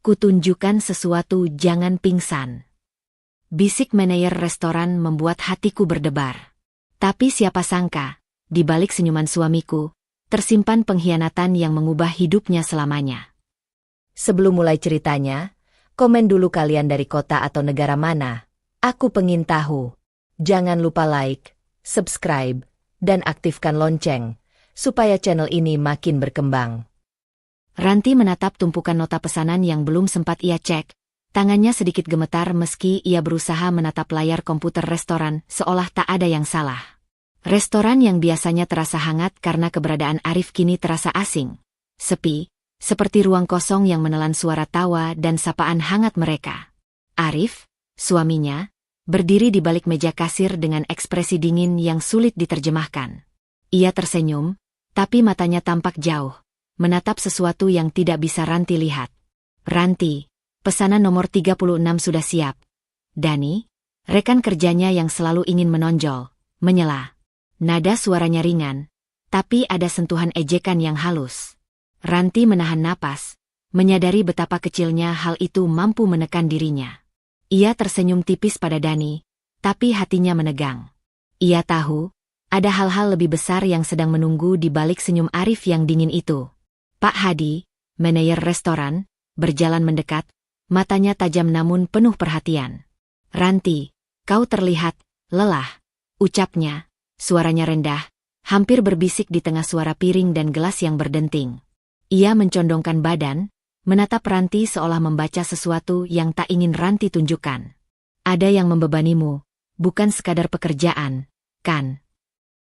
Kutunjukkan sesuatu, jangan pingsan. Bisik manajer restoran membuat hatiku berdebar. Tapi siapa sangka, di balik senyuman suamiku, tersimpan pengkhianatan yang mengubah hidupnya selamanya. Sebelum mulai ceritanya, komen dulu kalian dari kota atau negara mana. Aku pengen tahu. Jangan lupa like, subscribe, dan aktifkan lonceng, supaya channel ini makin berkembang. Ranti menatap tumpukan nota pesanan yang belum sempat ia cek. Tangannya sedikit gemetar meski ia berusaha menatap layar komputer restoran seolah tak ada yang salah. Restoran yang biasanya terasa hangat karena keberadaan Arif kini terasa asing. Sepi, seperti ruang kosong yang menelan suara tawa dan sapaan hangat mereka. Arif, suaminya, berdiri di balik meja kasir dengan ekspresi dingin yang sulit diterjemahkan. Ia tersenyum, tapi matanya tampak jauh, menatap sesuatu yang tidak bisa Ranti lihat. Ranti, pesanan nomor 36 sudah siap. Dani, rekan kerjanya yang selalu ingin menonjol, menyela. Nada suaranya ringan, tapi ada sentuhan ejekan yang halus. Ranti menahan napas, menyadari betapa kecilnya hal itu mampu menekan dirinya. Ia tersenyum tipis pada Dani, tapi hatinya menegang. Ia tahu, ada hal-hal lebih besar yang sedang menunggu di balik senyum Arif yang dingin itu. Pak Hadi, manajer restoran, berjalan mendekat, matanya tajam namun penuh perhatian. Ranti, kau terlihat lelah, ucapnya, suaranya rendah, hampir berbisik di tengah suara piring dan gelas yang berdenting. Ia mencondongkan badan, menatap Ranti seolah membaca sesuatu yang tak ingin Ranti tunjukkan. Ada yang membebanimu, bukan sekadar pekerjaan, kan?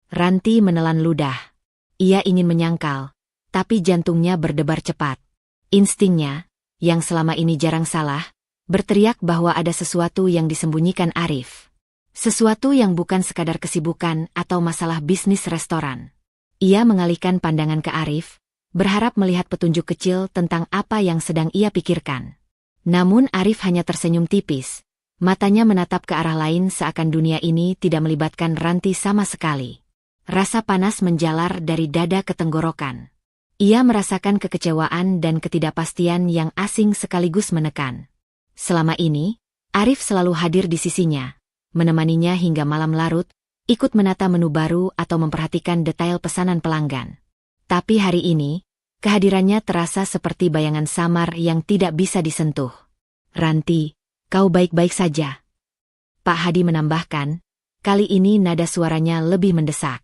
Ranti menelan ludah. Ia ingin menyangkal, tapi jantungnya berdebar cepat. Instingnya, yang selama ini jarang salah, berteriak bahwa ada sesuatu yang disembunyikan Arif. Sesuatu yang bukan sekadar kesibukan atau masalah bisnis restoran. Ia mengalihkan pandangan ke Arif, berharap melihat petunjuk kecil tentang apa yang sedang ia pikirkan. Namun Arif hanya tersenyum tipis, matanya menatap ke arah lain seakan dunia ini tidak melibatkan Ranti sama sekali. Rasa panas menjalar dari dada ke tenggorokan. Ia merasakan kekecewaan dan ketidakpastian yang asing sekaligus menekan. Selama ini, Arif selalu hadir di sisinya, menemaninya hingga malam larut, ikut menata menu baru atau memperhatikan detail pesanan pelanggan. Tapi hari ini, kehadirannya terasa seperti bayangan samar yang tidak bisa disentuh. Ranti, kau baik-baik saja? Pak Hadi menambahkan, kali ini nada suaranya lebih mendesak.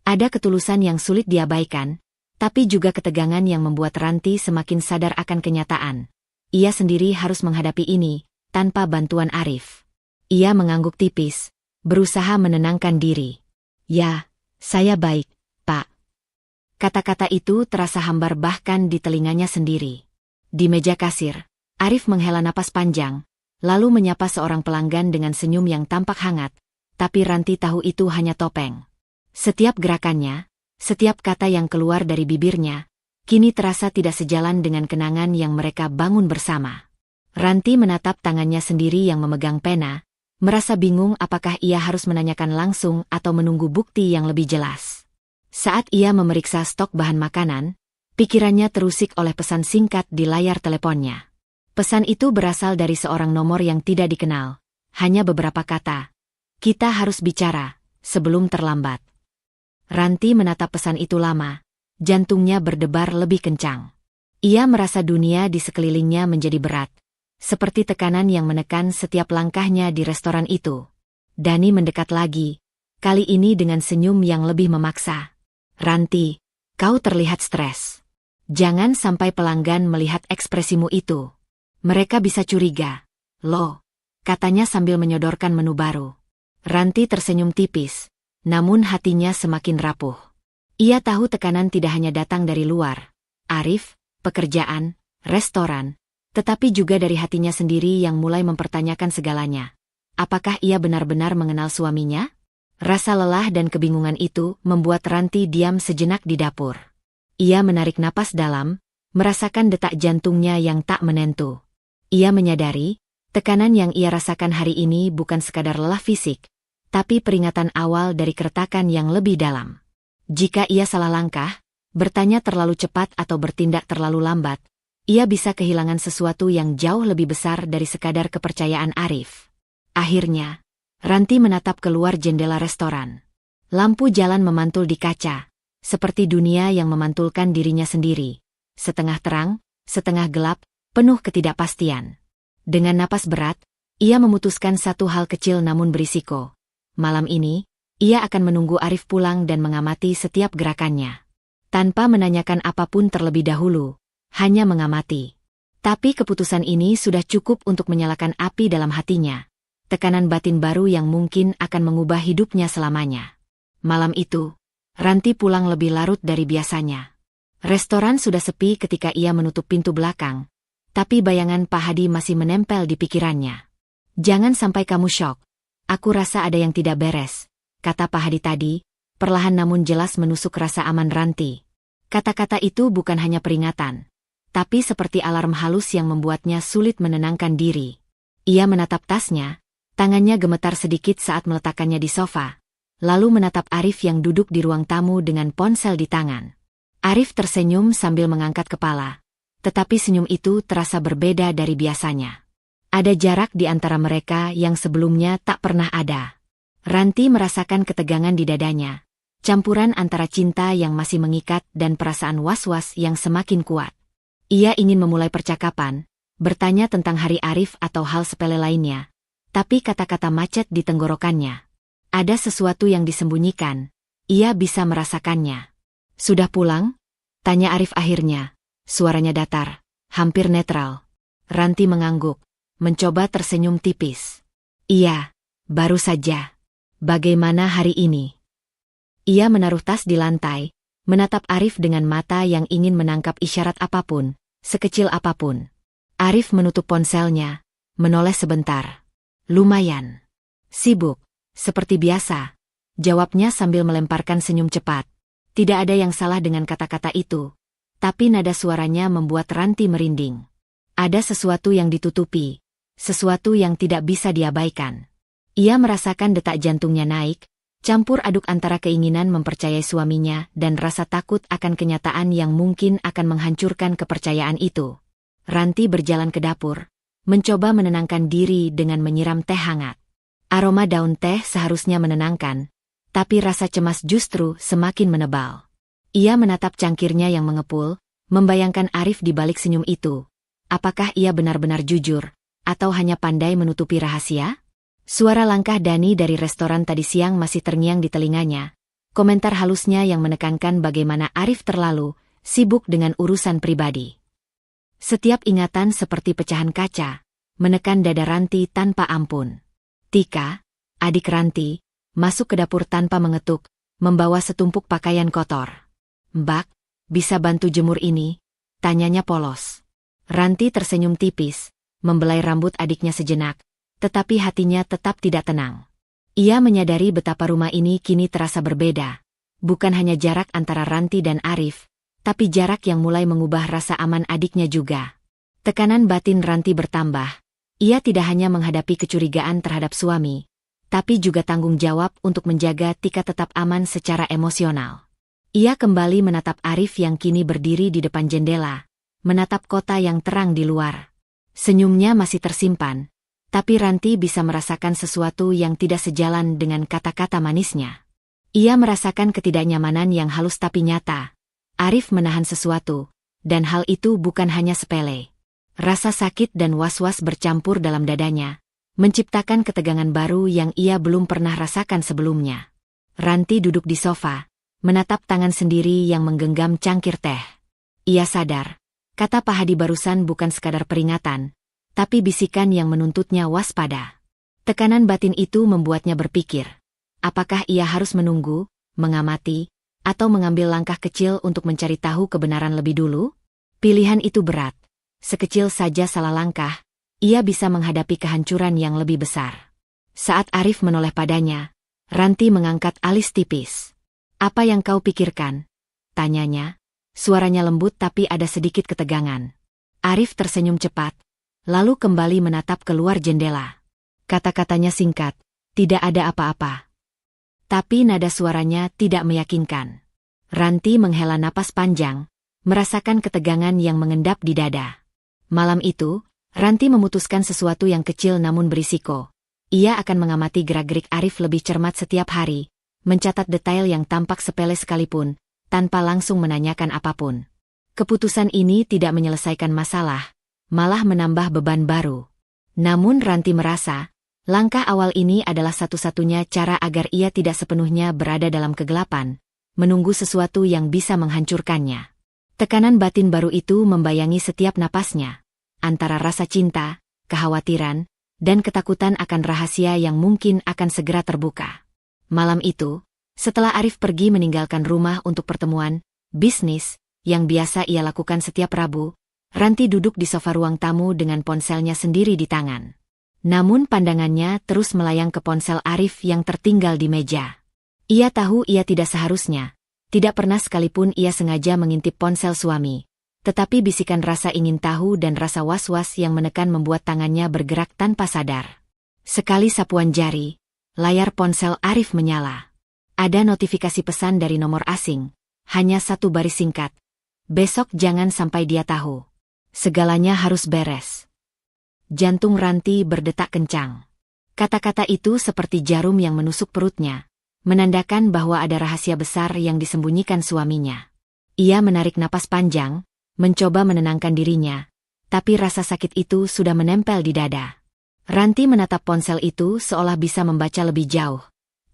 Ada ketulusan yang sulit diabaikan, tapi juga ketegangan yang membuat Ranti semakin sadar akan kenyataan. Ia sendiri harus menghadapi ini, tanpa bantuan Arif. Ia mengangguk tipis, berusaha menenangkan diri. Ya, saya baik, Pak. Kata-kata itu terasa hambar bahkan di telinganya sendiri. Di meja kasir, Arif menghela napas panjang, lalu menyapa seorang pelanggan dengan senyum yang tampak hangat, tapi Ranti tahu itu hanya topeng. Setiap gerakannya, setiap kata yang keluar dari bibirnya, kini terasa tidak sejalan dengan kenangan yang mereka bangun bersama. Ranti menatap tangannya sendiri yang memegang pena, merasa bingung apakah ia harus menanyakan langsung atau menunggu bukti yang lebih jelas. Saat ia memeriksa stok bahan makanan, pikirannya terusik oleh pesan singkat di layar teleponnya. Pesan itu berasal dari seorang nomor yang tidak dikenal, hanya beberapa kata. Kita harus bicara, sebelum terlambat. Ranti menatap pesan itu lama, jantungnya berdebar lebih kencang. Ia merasa dunia di sekelilingnya menjadi berat, seperti tekanan yang menekan setiap langkahnya di restoran itu. Dani mendekat lagi, kali ini dengan senyum yang lebih memaksa. Ranti, kau terlihat stres. Jangan sampai pelanggan melihat ekspresimu itu. Mereka bisa curiga. Loh, katanya sambil menyodorkan menu baru. Ranti tersenyum tipis, namun hatinya semakin rapuh. Ia tahu tekanan tidak hanya datang dari luar, Arif, pekerjaan, restoran, tetapi juga dari hatinya sendiri yang mulai mempertanyakan segalanya. Apakah ia benar-benar mengenal suaminya? Rasa lelah dan kebingungan itu membuat Ranti diam sejenak di dapur. Ia menarik napas dalam, merasakan detak jantungnya yang tak menentu. Ia menyadari, tekanan yang ia rasakan hari ini bukan sekadar lelah fisik, tapi peringatan awal dari keretakan yang lebih dalam. Jika ia salah langkah, bertanya terlalu cepat atau bertindak terlalu lambat, ia bisa kehilangan sesuatu yang jauh lebih besar dari sekadar kepercayaan Arif. Akhirnya, Ranti menatap keluar jendela restoran. Lampu jalan memantul di kaca, seperti dunia yang memantulkan dirinya sendiri. Setengah terang, setengah gelap, penuh ketidakpastian. Dengan napas berat, ia memutuskan satu hal kecil namun berisiko. Malam ini, ia akan menunggu Arif pulang dan mengamati setiap gerakannya. Tanpa menanyakan apapun terlebih dahulu, hanya mengamati. Tapi keputusan ini sudah cukup untuk menyalakan api dalam hatinya. Tekanan batin baru yang mungkin akan mengubah hidupnya selamanya. Malam itu, Ranti pulang lebih larut dari biasanya. Restoran sudah sepi ketika ia menutup pintu belakang, tapi bayangan Pak Hadi masih menempel di pikirannya. "Jangan sampai kamu syok. Aku rasa ada yang tidak beres," kata Pak Hadi tadi, perlahan namun jelas menusuk rasa aman Ranti. Kata-kata itu bukan hanya peringatan, tapi seperti alarm halus yang membuatnya sulit menenangkan diri. Ia menatap tasnya. Tangannya gemetar sedikit saat meletakkannya di sofa, lalu menatap Arif yang duduk di ruang tamu dengan ponsel di tangan. Arif tersenyum sambil mengangkat kepala, tetapi senyum itu terasa berbeda dari biasanya. Ada jarak di antara mereka yang sebelumnya tak pernah ada. Ranti merasakan ketegangan di dadanya, campuran antara cinta yang masih mengikat dan perasaan was-was yang semakin kuat. Ia ingin memulai percakapan, bertanya tentang hari Arif atau hal sepele lainnya. Tapi kata-kata macet di tenggorokannya. Ada sesuatu yang disembunyikan. Ia bisa merasakannya. "Sudah pulang?" tanya Arif akhirnya. Suaranya datar, hampir netral. Ranti mengangguk, mencoba tersenyum tipis. "Iya, baru saja. Bagaimana hari ini?" Ia menaruh tas di lantai, menatap Arif dengan mata yang ingin menangkap isyarat apapun, sekecil apapun. Arif menutup ponselnya, menoleh sebentar. "Lumayan sibuk, seperti biasa," jawabnya sambil melemparkan senyum cepat. Tidak ada yang salah dengan kata-kata itu, tapi nada suaranya membuat Ranti merinding. Ada sesuatu yang ditutupi, sesuatu yang tidak bisa diabaikan. Ia merasakan detak jantungnya naik, campur aduk antara keinginan mempercayai suaminya dan rasa takut akan kenyataan yang mungkin akan menghancurkan kepercayaan itu. Ranti berjalan ke dapur, mencoba menenangkan diri dengan menyiram teh hangat. Aroma daun teh seharusnya menenangkan, tapi rasa cemas justru semakin menebal. Ia menatap cangkirnya yang mengepul, membayangkan Arif di balik senyum itu. Apakah ia benar-benar jujur, atau hanya pandai menutupi rahasia? Suara langkah Dani dari restoran tadi siang masih terngiang di telinganya. Komentar halusnya yang menekankan bagaimana Arif terlalu sibuk dengan urusan pribadi. Setiap ingatan seperti pecahan kaca, menekan dada Ranti tanpa ampun. Tika, adik Ranti, masuk ke dapur tanpa mengetuk, membawa setumpuk pakaian kotor. "Mbak, bisa bantu jemur ini?" tanyanya polos. Ranti tersenyum tipis, membelai rambut adiknya sejenak, tetapi hatinya tetap tidak tenang. Ia menyadari betapa rumah ini kini terasa berbeda. Bukan hanya jarak antara Ranti dan Arif, tapi jarak yang mulai mengubah rasa aman adiknya juga. Tekanan batin Ranti bertambah. Ia tidak hanya menghadapi kecurigaan terhadap suami, tapi juga tanggung jawab untuk menjaga Tika tetap aman secara emosional. Ia kembali menatap Arif yang kini berdiri di depan jendela, menatap kota yang terang di luar. Senyumnya masih tersimpan, tapi Ranti bisa merasakan sesuatu yang tidak sejalan dengan kata-kata manisnya. Ia merasakan ketidaknyamanan yang halus tapi nyata. Arif menahan sesuatu, dan hal itu bukan hanya sepele. Rasa sakit dan was-was bercampur dalam dadanya, menciptakan ketegangan baru yang ia belum pernah rasakan sebelumnya. Ranti duduk di sofa, menatap tangan sendiri yang menggenggam cangkir teh. Ia sadar, kata Pak Hadi barusan bukan sekadar peringatan, tapi bisikan yang menuntutnya waspada. Tekanan batin itu membuatnya berpikir, apakah ia harus menunggu, mengamati, atau mengambil langkah kecil untuk mencari tahu kebenaran lebih dulu? Pilihan itu berat. Sekecil saja salah langkah, ia bisa menghadapi kehancuran yang lebih besar. Saat Arif menoleh padanya, Ranti mengangkat alis tipis. "Apa yang kau pikirkan?" tanyanya. Suaranya lembut tapi ada sedikit ketegangan. Arif tersenyum cepat, lalu kembali menatap keluar jendela. Kata-katanya singkat, "Tidak ada apa-apa." Tapi nada suaranya tidak meyakinkan. Ranti menghela napas panjang, merasakan ketegangan yang mengendap di dada. Malam itu, Ranti memutuskan sesuatu yang kecil namun berisiko. Ia akan mengamati gerak-gerik Arif lebih cermat setiap hari, mencatat detail yang tampak sepele sekalipun, tanpa langsung menanyakan apapun. Keputusan ini tidak menyelesaikan masalah, malah menambah beban baru. Namun Ranti merasa, langkah awal ini adalah satu-satunya cara agar ia tidak sepenuhnya berada dalam kegelapan, menunggu sesuatu yang bisa menghancurkannya. Tekanan batin baru itu membayangi setiap napasnya, antara rasa cinta, kekhawatiran, dan ketakutan akan rahasia yang mungkin akan segera terbuka. Malam itu, setelah Arif pergi meninggalkan rumah untuk pertemuan bisnis yang biasa ia lakukan setiap Rabu, Ranti duduk di sofa ruang tamu dengan ponselnya sendiri di tangan. Namun pandangannya terus melayang ke ponsel Arif yang tertinggal di meja. Ia tahu ia tidak seharusnya, tidak pernah sekalipun ia sengaja mengintip ponsel suami. Tetapi bisikan rasa ingin tahu dan rasa was-was yang menekan membuat tangannya bergerak tanpa sadar. Sekali sapuan jari, layar ponsel Arif menyala. Ada notifikasi pesan dari nomor asing, hanya satu baris singkat. Besok jangan sampai dia tahu. Segalanya harus beres. Jantung Ranti berdetak kencang. Kata-kata itu seperti jarum yang menusuk perutnya, menandakan bahwa ada rahasia besar yang disembunyikan suaminya. Ia menarik napas panjang, mencoba menenangkan dirinya, tapi rasa sakit itu sudah menempel di dada. Ranti menatap ponsel itu seolah bisa membaca lebih jauh,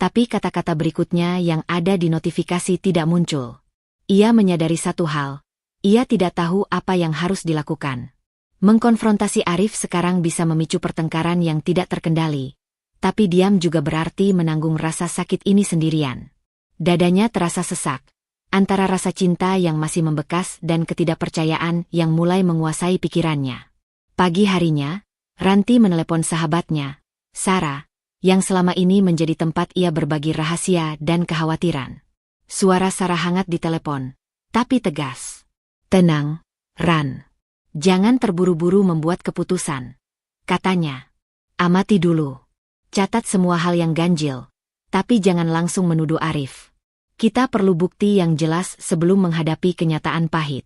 tapi kata-kata berikutnya yang ada di notifikasi tidak muncul. Ia menyadari satu hal, ia tidak tahu apa yang harus dilakukan. Mengkonfrontasi Arif sekarang bisa memicu pertengkaran yang tidak terkendali, tapi diam juga berarti menanggung rasa sakit ini sendirian. Dadanya terasa sesak, antara rasa cinta yang masih membekas dan ketidakpercayaan yang mulai menguasai pikirannya. Pagi harinya, Ranti menelepon sahabatnya, Sarah, yang selama ini menjadi tempat ia berbagi rahasia dan kekhawatiran. Suara Sarah hangat di telepon, tapi tegas. Tenang, Ran. Jangan terburu-buru membuat keputusan. Katanya, amati dulu. Catat semua hal yang ganjil, tapi jangan langsung menuduh Arif. Kita perlu bukti yang jelas sebelum menghadapi kenyataan pahit.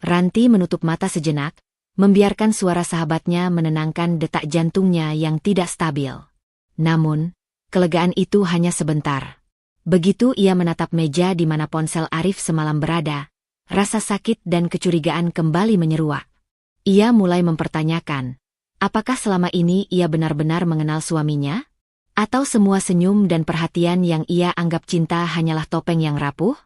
Ranti menutup mata sejenak, membiarkan suara sahabatnya menenangkan detak jantungnya yang tidak stabil. Namun, kelegaan itu hanya sebentar. Begitu ia menatap meja di mana ponsel Arif semalam berada, rasa sakit dan kecurigaan kembali menyeruak. Ia mulai mempertanyakan, apakah selama ini ia benar-benar mengenal suaminya? Atau semua senyum dan perhatian yang ia anggap cinta hanyalah topeng yang rapuh?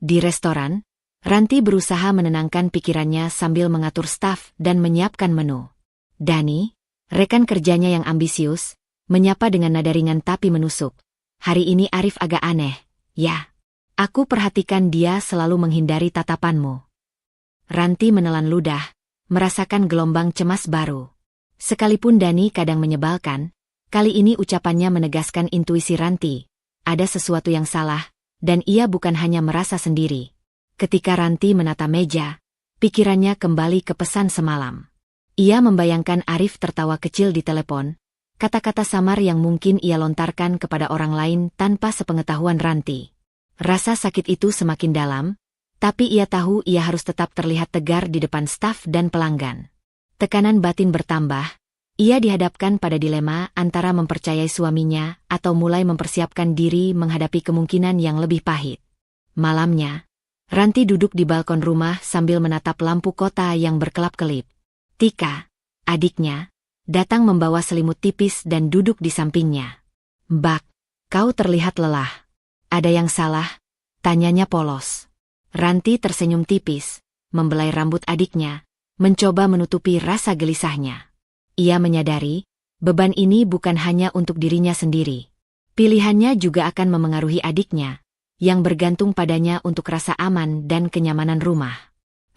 Di restoran, Ranti berusaha menenangkan pikirannya sambil mengatur staf dan menyiapkan menu. Dani, rekan kerjanya yang ambisius, menyapa dengan nada ringan tapi menusuk. Hari ini Arif agak aneh, ya. Aku perhatikan dia selalu menghindari tatapanmu. Ranti menelan ludah, merasakan gelombang cemas baru. Sekalipun Dani kadang menyebalkan, kali ini ucapannya menegaskan intuisi Ranti. Ada sesuatu yang salah, dan ia bukan hanya merasa sendiri. Ketika Ranti menata meja, pikirannya kembali ke pesan semalam. Ia membayangkan Arif tertawa kecil di telepon, kata-kata samar yang mungkin ia lontarkan kepada orang lain tanpa sepengetahuan Ranti. Rasa sakit itu semakin dalam, tapi ia tahu ia harus tetap terlihat tegar di depan staf dan pelanggan. Tekanan batin bertambah. Ia dihadapkan pada dilema antara mempercayai suaminya atau mulai mempersiapkan diri menghadapi kemungkinan yang lebih pahit. Malamnya, Ranti duduk di balkon rumah sambil menatap lampu kota yang berkelap-kelip. Tika, adiknya, datang membawa selimut tipis dan duduk di sampingnya. Mbak, kau terlihat lelah. Ada yang salah? Tanyanya polos. Ranti tersenyum tipis, membelai rambut adiknya, mencoba menutupi rasa gelisahnya. Ia menyadari, beban ini bukan hanya untuk dirinya sendiri. Pilihannya juga akan memengaruhi adiknya, yang bergantung padanya untuk rasa aman dan kenyamanan rumah.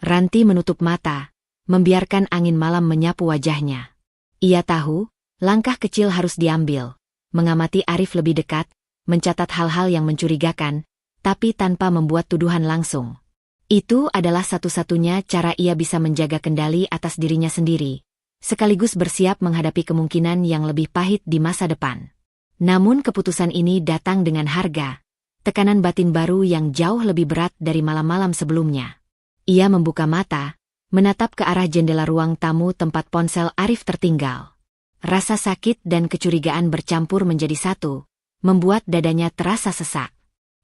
Ranti menutup mata, membiarkan angin malam menyapu wajahnya. Ia tahu, langkah kecil harus diambil, mengamati Arif lebih dekat, mencatat hal-hal yang mencurigakan, tapi tanpa membuat tuduhan langsung. Itu adalah satu-satunya cara ia bisa menjaga kendali atas dirinya sendiri, sekaligus bersiap menghadapi kemungkinan yang lebih pahit di masa depan. Namun keputusan ini datang dengan harga, tekanan batin baru yang jauh lebih berat dari malam-malam sebelumnya. Ia membuka mata, menatap ke arah jendela ruang tamu tempat ponsel Arif tertinggal. Rasa sakit dan kecurigaan bercampur menjadi satu, membuat dadanya terasa sesak.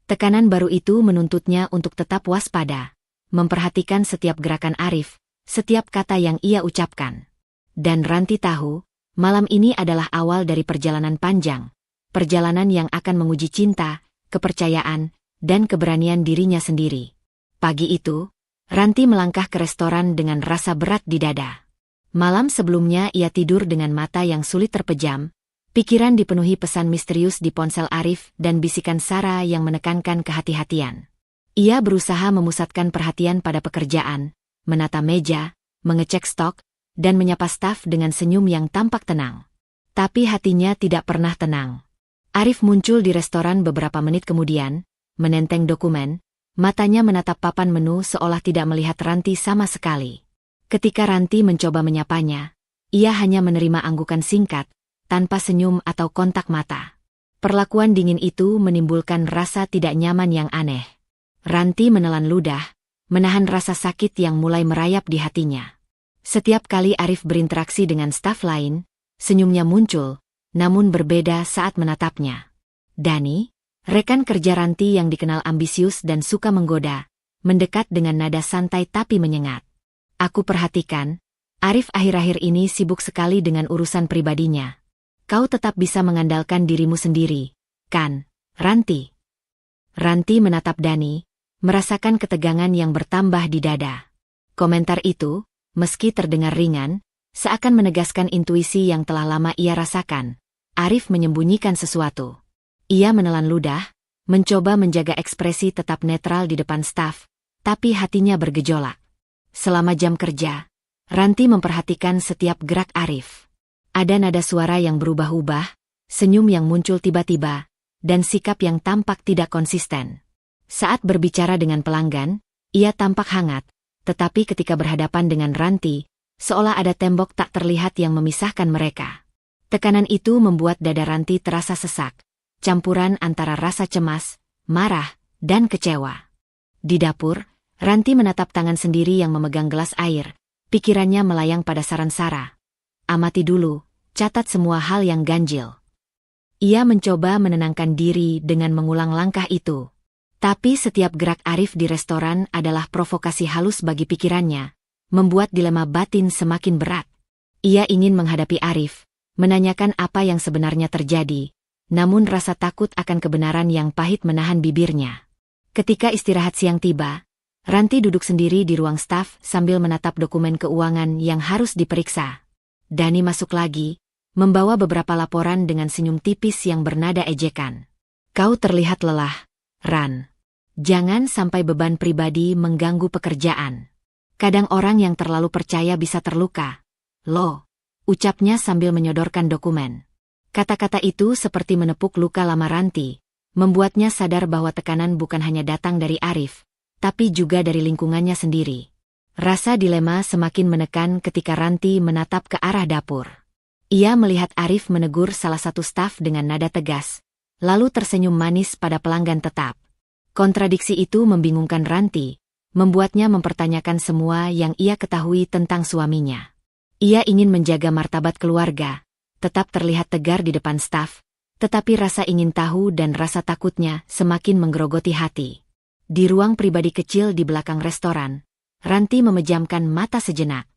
Tekanan baru itu menuntutnya untuk tetap waspada, memperhatikan setiap gerakan Arif, setiap kata yang ia ucapkan. Dan Ranti tahu, malam ini adalah awal dari perjalanan panjang, perjalanan yang akan menguji cinta, kepercayaan, dan keberanian dirinya sendiri. Pagi itu, Ranti melangkah ke restoran dengan rasa berat di dada. Malam sebelumnya ia tidur dengan mata yang sulit terpejam, pikiran dipenuhi pesan misterius di ponsel Arif dan bisikan Sarah yang menekankan kehati-hatian. Ia berusaha memusatkan perhatian pada pekerjaan, menata meja, mengecek stok, dan menyapa staf dengan senyum yang tampak tenang. Tapi hatinya tidak pernah tenang. Arif muncul di restoran beberapa menit kemudian, menenteng dokumen, matanya menatap papan menu seolah tidak melihat Ranti sama sekali. Ketika Ranti mencoba menyapanya, ia hanya menerima anggukan singkat, tanpa senyum atau kontak mata. Perlakuan dingin itu menimbulkan rasa tidak nyaman yang aneh. Ranti menelan ludah, menahan rasa sakit yang mulai merayap di hatinya. Setiap kali Arif berinteraksi dengan staf lain, senyumnya muncul, namun berbeda saat menatapnya. Dani, rekan kerja Ranti yang dikenal ambisius dan suka menggoda, mendekat dengan nada santai tapi menyengat. Aku perhatikan, Arif akhir-akhir ini sibuk sekali dengan urusan pribadinya. Kau tetap bisa mengandalkan dirimu sendiri, kan, Ranti? Ranti menatap Dani, merasakan ketegangan yang bertambah di dada. Komentar itu, meski terdengar ringan, seakan menegaskan intuisi yang telah lama ia rasakan. Arif menyembunyikan sesuatu. Ia menelan ludah, mencoba menjaga ekspresi tetap netral di depan staf, tapi hatinya bergejolak. Selama jam kerja, Ranti memperhatikan setiap gerak Arif. Ada nada suara yang berubah-ubah, senyum yang muncul tiba-tiba, dan sikap yang tampak tidak konsisten. Saat berbicara dengan pelanggan, ia tampak hangat, tetapi ketika berhadapan dengan Ranti, seolah ada tembok tak terlihat yang memisahkan mereka. Tekanan itu membuat dada Ranti terasa sesak, campuran antara rasa cemas, marah, dan kecewa. Di dapur, Ranti menatap tangan sendiri yang memegang gelas air, pikirannya melayang pada saran Sarah. Amati dulu, catat semua hal yang ganjil. Ia mencoba menenangkan diri dengan mengulang langkah itu. Tapi setiap gerak Arif di restoran adalah provokasi halus bagi pikirannya, membuat dilema batin semakin berat. Ia ingin menghadapi Arif, menanyakan apa yang sebenarnya terjadi, namun rasa takut akan kebenaran yang pahit menahan bibirnya. Ketika istirahat siang tiba, Ranti duduk sendiri di ruang staf sambil menatap dokumen keuangan yang harus diperiksa. Dani masuk lagi, membawa beberapa laporan dengan senyum tipis yang bernada ejekan. Kau terlihat lelah, Ran. Jangan sampai beban pribadi mengganggu pekerjaan. Kadang orang yang terlalu percaya bisa terluka. Loh, ucapnya sambil menyodorkan dokumen. Kata-kata itu seperti menepuk luka lama Ranti, membuatnya sadar bahwa tekanan bukan hanya datang dari Arif, tapi juga dari lingkungannya sendiri. Rasa dilema semakin menekan ketika Ranti menatap ke arah dapur. Ia melihat Arif menegur salah satu staf dengan nada tegas, lalu tersenyum manis pada pelanggan tetap. Kontradiksi itu membingungkan Ranti, membuatnya mempertanyakan semua yang ia ketahui tentang suaminya. Ia ingin menjaga martabat keluarga, tetap terlihat tegar di depan staf, tetapi rasa ingin tahu dan rasa takutnya semakin menggerogoti hati. Di ruang pribadi kecil di belakang restoran, Ranti memejamkan mata sejenak.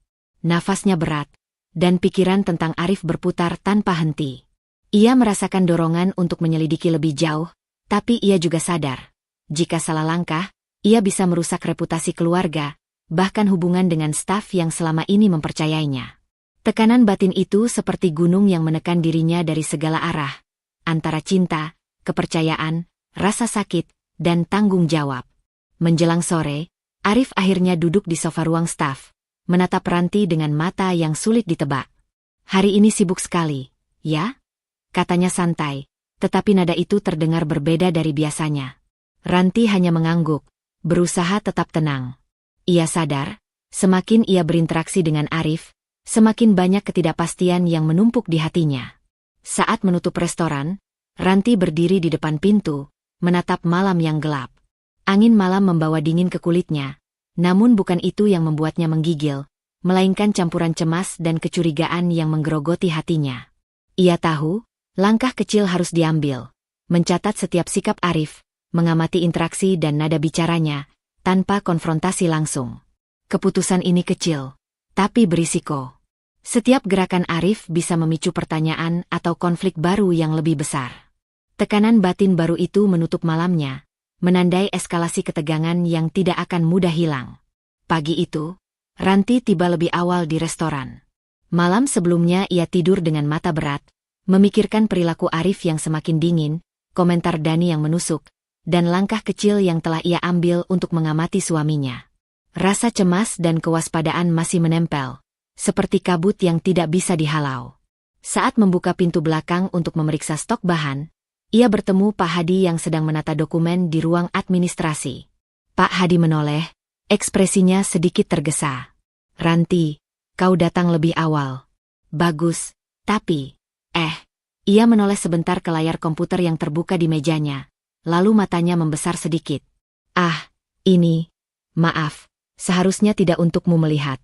Nafasnya berat, dan pikiran tentang Arif berputar tanpa henti. Ia merasakan dorongan untuk menyelidiki lebih jauh, tapi ia juga sadar, jika salah langkah, ia bisa merusak reputasi keluarga, bahkan hubungan dengan staf yang selama ini mempercayainya. Tekanan batin itu seperti gunung yang menekan dirinya dari segala arah, antara cinta, kepercayaan, rasa sakit, dan tanggung jawab. Menjelang sore, Arif akhirnya duduk di sofa ruang staf, menatap Ranti dengan mata yang sulit ditebak. Hari ini sibuk sekali, ya? Katanya santai, tetapi nada itu terdengar berbeda dari biasanya. Ranti hanya mengangguk, berusaha tetap tenang. Ia sadar, semakin ia berinteraksi dengan Arif, semakin banyak ketidakpastian yang menumpuk di hatinya. Saat menutup restoran, Ranti berdiri di depan pintu, menatap malam yang gelap. Angin malam membawa dingin ke kulitnya, Namun bukan itu yang membuatnya menggigil, melainkan campuran cemas dan kecurigaan yang menggerogoti hatinya. Ia tahu, langkah kecil harus diambil, mencatat setiap sikap Arif, mengamati interaksi dan nada bicaranya, tanpa konfrontasi langsung. Keputusan ini kecil, tapi berisiko. Setiap gerakan Arif bisa memicu pertanyaan atau konflik baru yang lebih besar. Tekanan batin baru itu menutup malamnya, menandai eskalasi ketegangan yang tidak akan mudah hilang. Pagi itu, Ranti tiba lebih awal di restoran. Malam sebelumnya ia tidur dengan mata berat, memikirkan perilaku Arif yang semakin dingin, komentar Dani yang menusuk, dan langkah kecil yang telah ia ambil untuk mengamati suaminya. Rasa cemas dan kewaspadaan masih menempel, seperti kabut yang tidak bisa dihalau. Saat membuka pintu belakang untuk memeriksa stok bahan, ia bertemu Pak Hadi yang sedang menata dokumen di ruang administrasi. Pak Hadi menoleh, ekspresinya sedikit tergesa. "Ranti, kau datang lebih awal." "Bagus, tapi..." Ia menoleh sebentar ke layar komputer yang terbuka di mejanya, lalu matanya membesar sedikit. Maaf, seharusnya tidak untukmu melihat."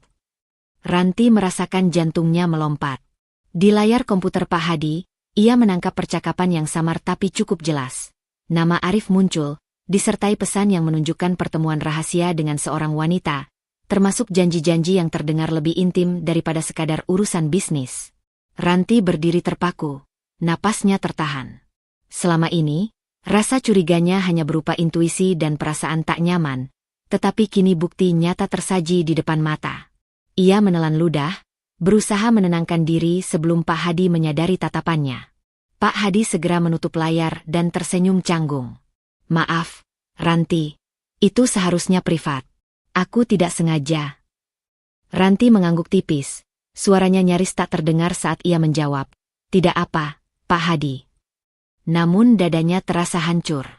Ranti merasakan jantungnya melompat. Di layar komputer Pak Hadi, ia menangkap percakapan yang samar tapi cukup jelas. Nama Arif muncul, disertai pesan yang menunjukkan pertemuan rahasia dengan seorang wanita, termasuk janji-janji yang terdengar lebih intim daripada sekadar urusan bisnis. Ranti berdiri terpaku, napasnya tertahan. Selama ini, rasa curiganya hanya berupa intuisi dan perasaan tak nyaman, tetapi kini bukti nyata tersaji di depan mata. Ia menelan ludah, berusaha menenangkan diri sebelum Pak Hadi menyadari tatapannya. Pak Hadi segera menutup layar dan tersenyum canggung. "Maaf, Ranti, itu seharusnya privat. Aku tidak sengaja." Ranti mengangguk tipis, suaranya nyaris tak terdengar saat ia menjawab, "Tidak apa, Pak Hadi." Namun dadanya terasa hancur.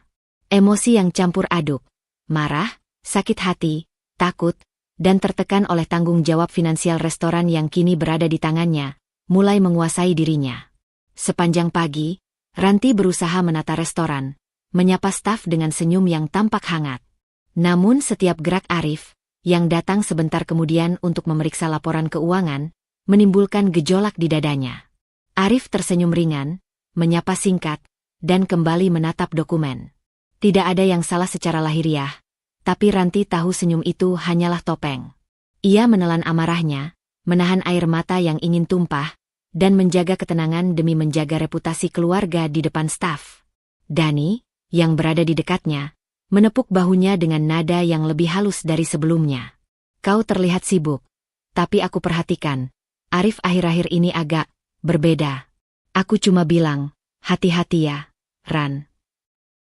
Emosi yang campur aduk, marah, sakit hati, takut, dan tertekan oleh tanggung jawab finansial restoran yang kini berada di tangannya, mulai menguasai dirinya. Sepanjang pagi, Ranti berusaha menata restoran, menyapa staf dengan senyum yang tampak hangat. Namun setiap gerak Arif, yang datang sebentar kemudian untuk memeriksa laporan keuangan, menimbulkan gejolak di dadanya. Arif tersenyum ringan, menyapa singkat, dan kembali menatap dokumen. Tidak ada yang salah secara lahiriah, tapi Ranti tahu senyum itu hanyalah topeng. Ia menelan amarahnya, menahan air mata yang ingin tumpah, dan menjaga ketenangan demi menjaga reputasi keluarga di depan staf. Dani, yang berada di dekatnya, menepuk bahunya dengan nada yang lebih halus dari sebelumnya. "Kau terlihat sibuk, tapi aku perhatikan, Arif akhir-akhir ini agak berbeda. Aku cuma bilang, hati-hati ya, Ran."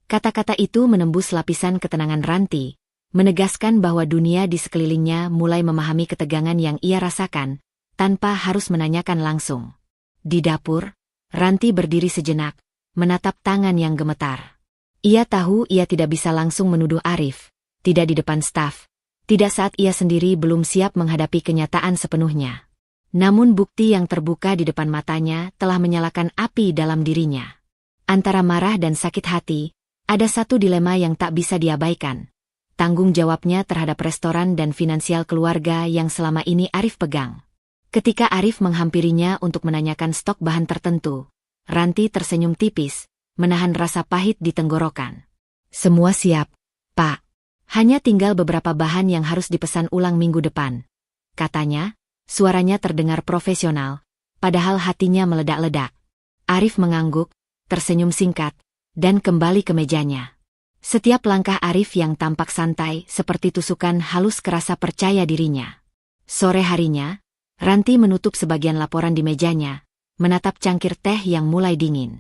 Kata-kata itu menembus lapisan ketenangan Ranti, menegaskan bahwa dunia di sekelilingnya mulai memahami ketegangan yang ia rasakan, tanpa harus menanyakan langsung. Di dapur, Ranti berdiri sejenak, menatap tangan yang gemetar. Ia tahu ia tidak bisa langsung menuduh Arif, tidak di depan staf, tidak saat ia sendiri belum siap menghadapi kenyataan sepenuhnya. Namun bukti yang terbuka di depan matanya telah menyalakan api dalam dirinya. Antara marah dan sakit hati, ada satu dilema yang tak bisa diabaikan. Tanggung jawabnya terhadap restoran dan finansial keluarga yang selama ini Arif pegang. Ketika Arif menghampirinya untuk menanyakan stok bahan tertentu, Ranti tersenyum tipis, menahan rasa pahit di tenggorokan. "Semua siap, Pak. Hanya tinggal beberapa bahan yang harus dipesan ulang minggu depan," katanya, suaranya terdengar profesional, padahal hatinya meledak-ledak. Arif mengangguk, tersenyum singkat, dan kembali ke mejanya. Setiap langkah Arif yang tampak santai seperti tusukan halus kerasa percaya dirinya. Sore harinya, Ranti menutup sebagian laporan di mejanya, menatap cangkir teh yang mulai dingin.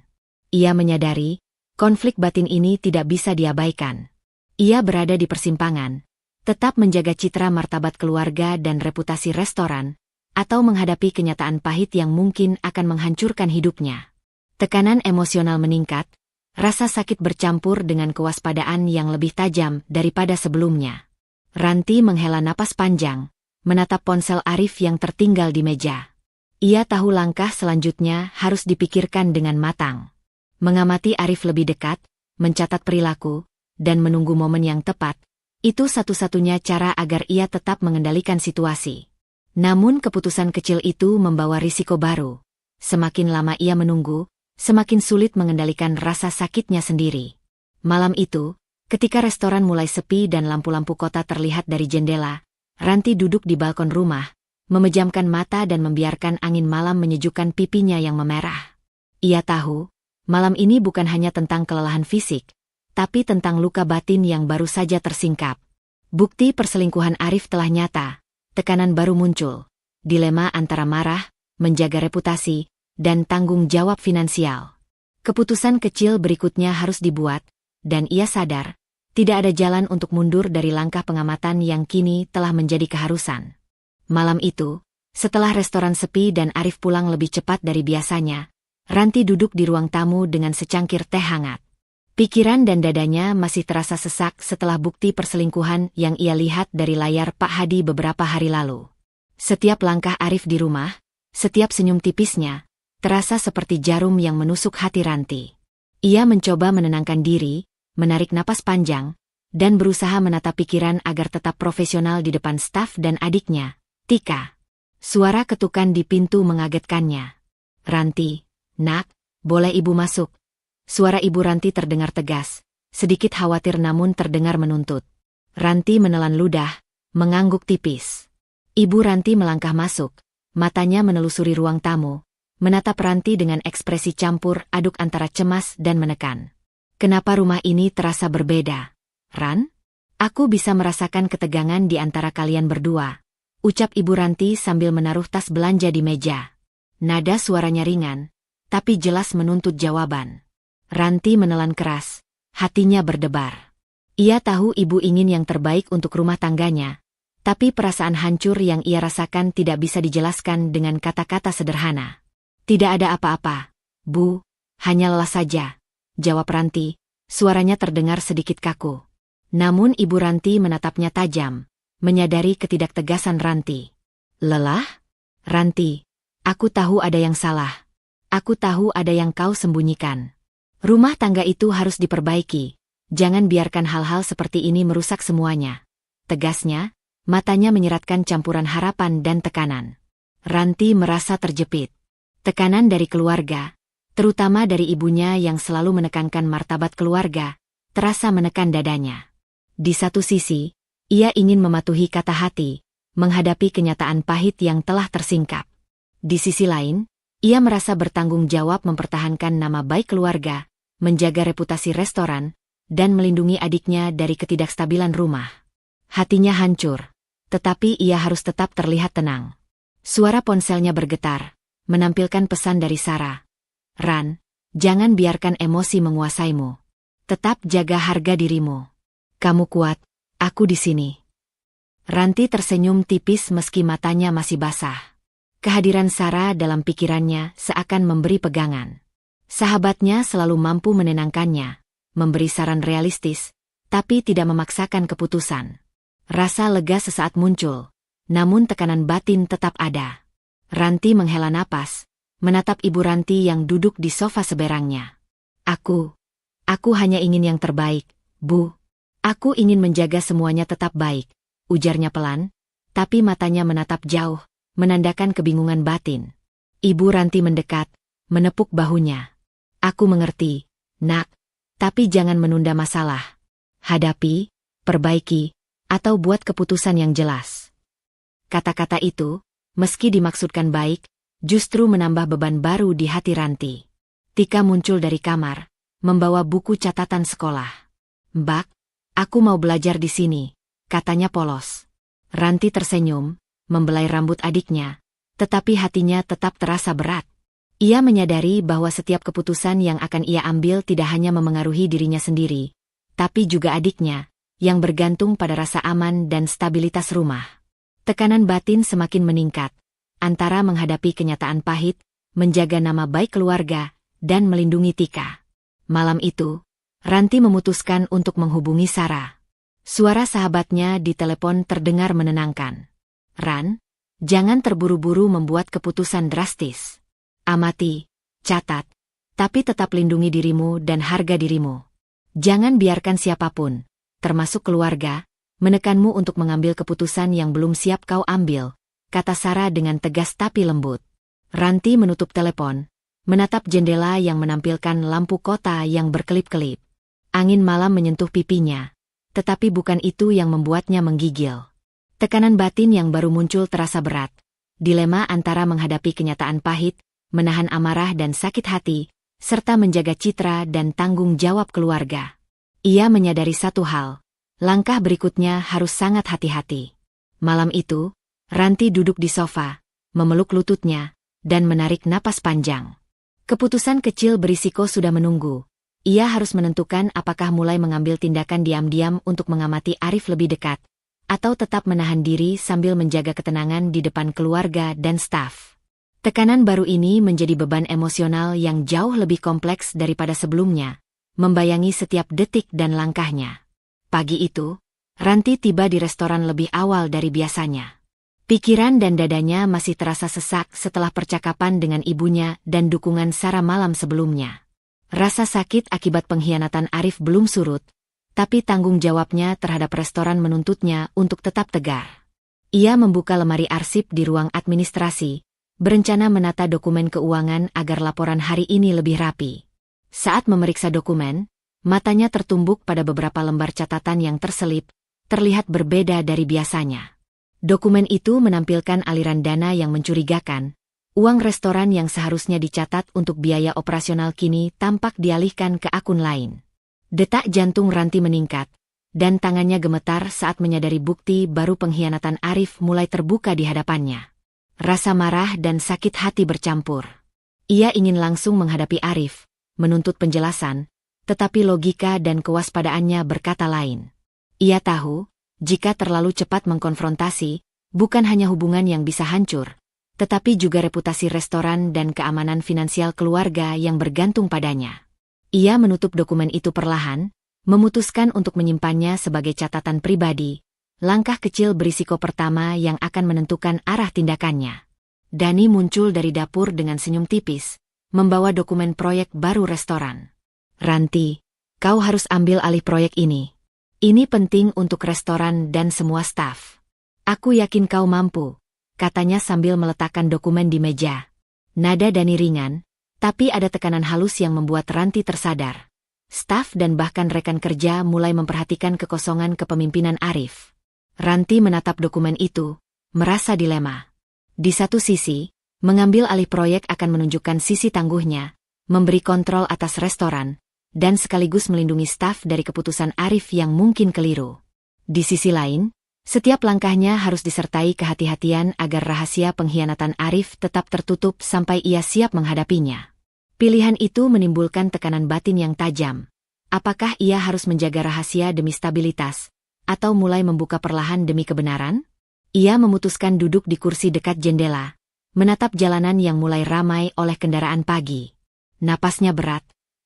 Ia menyadari, konflik batin ini tidak bisa diabaikan. Ia berada di persimpangan, tetap menjaga citra martabat keluarga dan reputasi restoran, atau menghadapi kenyataan pahit yang mungkin akan menghancurkan hidupnya. Tekanan emosional meningkat, rasa sakit bercampur dengan kewaspadaan yang lebih tajam daripada sebelumnya. Ranti menghela napas panjang, menatap ponsel Arif yang tertinggal di meja. Ia tahu langkah selanjutnya harus dipikirkan dengan matang. Mengamati Arif lebih dekat, mencatat perilaku, dan menunggu momen yang tepat, Itu satu-satunya cara agar ia tetap mengendalikan situasi. Namun keputusan kecil itu membawa risiko baru. Semakin lama ia menunggu, semakin sulit mengendalikan rasa sakitnya sendiri. Malam itu, ketika restoran mulai sepi dan lampu-lampu kota terlihat dari jendela, Ranti duduk di balkon rumah, memejamkan mata dan membiarkan angin malam menyejukkan pipinya yang memerah. Ia tahu, malam ini bukan hanya tentang kelelahan fisik, tapi tentang luka batin yang baru saja tersingkap. Bukti perselingkuhan Arif telah nyata, tekanan baru muncul, dilema antara marah, menjaga reputasi, dan tanggung jawab finansial. Keputusan kecil berikutnya harus dibuat, dan ia sadar, tidak ada jalan untuk mundur dari langkah pengamatan yang kini telah menjadi keharusan. Malam itu, setelah restoran sepi dan Arif pulang lebih cepat dari biasanya, Ranti duduk di ruang tamu dengan secangkir teh hangat. Pikiran dan dadanya masih terasa sesak setelah bukti perselingkuhan yang ia lihat dari layar Pak Hadi beberapa hari lalu. Setiap langkah Arif di rumah, setiap senyum tipisnya, terasa seperti jarum yang menusuk hati Ranti. Ia mencoba menenangkan diri, menarik napas panjang, dan berusaha menata pikiran agar tetap profesional di depan staf dan adiknya, Tika. Suara ketukan di pintu mengagetkannya. "Ranti, nak, boleh ibu masuk?" Suara ibu Ranti terdengar tegas, sedikit khawatir namun terdengar menuntut. Ranti menelan ludah, mengangguk tipis. Ibu Ranti melangkah masuk, matanya menelusuri ruang tamu, menatap Ranti dengan ekspresi campur aduk antara cemas dan menekan. "Kenapa rumah ini terasa berbeda, Ran? Aku bisa merasakan ketegangan di antara kalian berdua," ucap ibu Ranti sambil menaruh tas belanja di meja. Nada suaranya ringan, tapi jelas menuntut jawaban. Ranti menelan keras, hatinya berdebar. Ia tahu ibu ingin yang terbaik untuk rumah tangganya, tapi perasaan hancur yang ia rasakan tidak bisa dijelaskan dengan kata-kata sederhana. "Tidak ada apa-apa, Bu, hanya lelah saja," jawab Ranti, suaranya terdengar sedikit kaku. Namun ibu Ranti menatapnya tajam, menyadari ketidaktegasan Ranti. "Lelah? Ranti, aku tahu ada yang salah. Aku tahu ada yang kau sembunyikan. Rumah tangga itu harus diperbaiki. Jangan biarkan hal-hal seperti ini merusak semuanya," tegasnya, matanya menyeratkan campuran harapan dan tekanan. Ranti merasa terjepit. Tekanan dari keluarga, terutama dari ibunya yang selalu menekankan martabat keluarga, terasa menekan dadanya. Di satu sisi, ia ingin mematuhi kata hati, menghadapi kenyataan pahit yang telah tersingkap. Di sisi lain, ia merasa bertanggung jawab mempertahankan nama baik keluarga, menjaga reputasi restoran, dan melindungi adiknya dari ketidakstabilan rumah. Hatinya hancur, tetapi ia harus tetap terlihat tenang. Suara ponselnya bergetar, menampilkan pesan dari Sarah. "Ran, jangan biarkan emosi menguasaimu. Tetap jaga harga dirimu. Kamu kuat, aku di sini." Ranti tersenyum tipis meski matanya masih basah. Kehadiran Sarah dalam pikirannya seakan memberi pegangan. Sahabatnya selalu mampu menenangkannya, memberi saran realistis, tapi tidak memaksakan keputusan. Rasa lega sesaat muncul, namun tekanan batin tetap ada. Ranti menghela napas, menatap ibu Ranti yang duduk di sofa seberangnya. Aku hanya ingin yang terbaik, Bu. Aku ingin menjaga semuanya tetap baik," ujarnya pelan, tapi matanya menatap jauh, menandakan kebingungan batin. Ibu Ranti mendekat, menepuk bahunya. "Aku mengerti, nak, tapi jangan menunda masalah. Hadapi, perbaiki, atau buat keputusan yang jelas." Kata-kata itu, meski dimaksudkan baik, justru menambah beban baru di hati Ranti. Tika muncul dari kamar, membawa buku catatan sekolah. "Mbak, aku mau belajar di sini," katanya polos. Ranti tersenyum, membelai rambut adiknya, tetapi hatinya tetap terasa berat. Ia menyadari bahwa setiap keputusan yang akan ia ambil tidak hanya memengaruhi dirinya sendiri, tapi juga adiknya, yang bergantung pada rasa aman dan stabilitas rumah. Tekanan batin semakin meningkat, antara menghadapi kenyataan pahit, menjaga nama baik keluarga, dan melindungi Tika. Malam itu, Ranti memutuskan untuk menghubungi Sarah. Suara sahabatnya di telepon terdengar menenangkan. "Ran, jangan terburu-buru membuat keputusan drastis. Amati, catat, tapi tetap lindungi dirimu dan harga dirimu. Jangan biarkan siapapun, termasuk keluarga, menekanmu untuk mengambil keputusan yang belum siap kau ambil, kata Sarah dengan tegas tapi lembut. Ranti menutup telepon, menatap jendela yang menampilkan lampu kota yang berkelip-kelip. Angin malam menyentuh pipinya, tetapi bukan itu yang membuatnya menggigil. Tekanan batin yang baru muncul terasa berat. Dilema antara menghadapi kenyataan pahit, menahan amarah dan sakit hati, serta menjaga citra dan tanggung jawab keluarga. Ia menyadari satu hal, langkah berikutnya harus sangat hati-hati. Malam itu, Ranti duduk di sofa, memeluk lututnya, dan menarik napas panjang. Keputusan kecil berisiko sudah menunggu. Ia harus menentukan apakah mulai mengambil tindakan diam-diam untuk mengamati Arif lebih dekat, atau tetap menahan diri sambil menjaga ketenangan di depan keluarga dan staf. Tekanan baru ini menjadi beban emosional yang jauh lebih kompleks daripada sebelumnya, membayangi setiap detik dan langkahnya. Pagi itu, Ranti tiba di restoran lebih awal dari biasanya. Pikiran dan dadanya masih terasa sesak setelah percakapan dengan ibunya dan dukungan Sarah malam sebelumnya. Rasa sakit akibat pengkhianatan Arif belum surut, tapi tanggung jawabnya terhadap restoran menuntutnya untuk tetap tegar. Ia membuka lemari arsip di ruang administrasi, berencana menata dokumen keuangan agar laporan hari ini lebih rapi. Saat memeriksa dokumen, matanya tertumbuk pada beberapa lembar catatan yang terselip, terlihat berbeda dari biasanya. Dokumen itu menampilkan aliran dana yang mencurigakan. Uang restoran yang seharusnya dicatat untuk biaya operasional kini tampak dialihkan ke akun lain. Detak jantung Ranti meningkat, dan tangannya gemetar saat menyadari bukti baru pengkhianatan Arif mulai terbuka di hadapannya. Rasa marah dan sakit hati bercampur. Ia ingin langsung menghadapi Arif, menuntut penjelasan, tetapi logika dan kewaspadaannya berkata lain. Ia tahu, jika terlalu cepat mengkonfrontasi, bukan hanya hubungan yang bisa hancur, tetapi juga reputasi restoran dan keamanan finansial keluarga yang bergantung padanya. Ia menutup dokumen itu perlahan, memutuskan untuk menyimpannya sebagai catatan pribadi, langkah kecil berisiko pertama yang akan menentukan arah tindakannya. Dani muncul dari dapur dengan senyum tipis, membawa dokumen proyek baru restoran. Ranti, kau harus ambil alih proyek ini. Ini penting untuk restoran dan semua staf. Aku yakin kau mampu, katanya sambil meletakkan dokumen di meja. Nada Dani ringan, tapi ada tekanan halus yang membuat Ranti tersadar. Staf dan bahkan rekan kerja mulai memperhatikan kekosongan kepemimpinan Arif. Ranti menatap dokumen itu, merasa dilema. Di satu sisi, mengambil alih proyek akan menunjukkan sisi tangguhnya, memberi kontrol atas restoran, dan sekaligus melindungi staf dari keputusan Arif yang mungkin keliru. Di sisi lain, setiap langkahnya harus disertai kehati-hatian agar rahasia pengkhianatan Arif tetap tertutup sampai ia siap menghadapinya. Pilihan itu menimbulkan tekanan batin yang tajam. Apakah ia harus menjaga rahasia demi stabilitas, atau mulai membuka perlahan demi kebenaran? Ia memutuskan duduk di kursi dekat jendela, menatap jalanan yang mulai ramai oleh kendaraan pagi. Napasnya berat,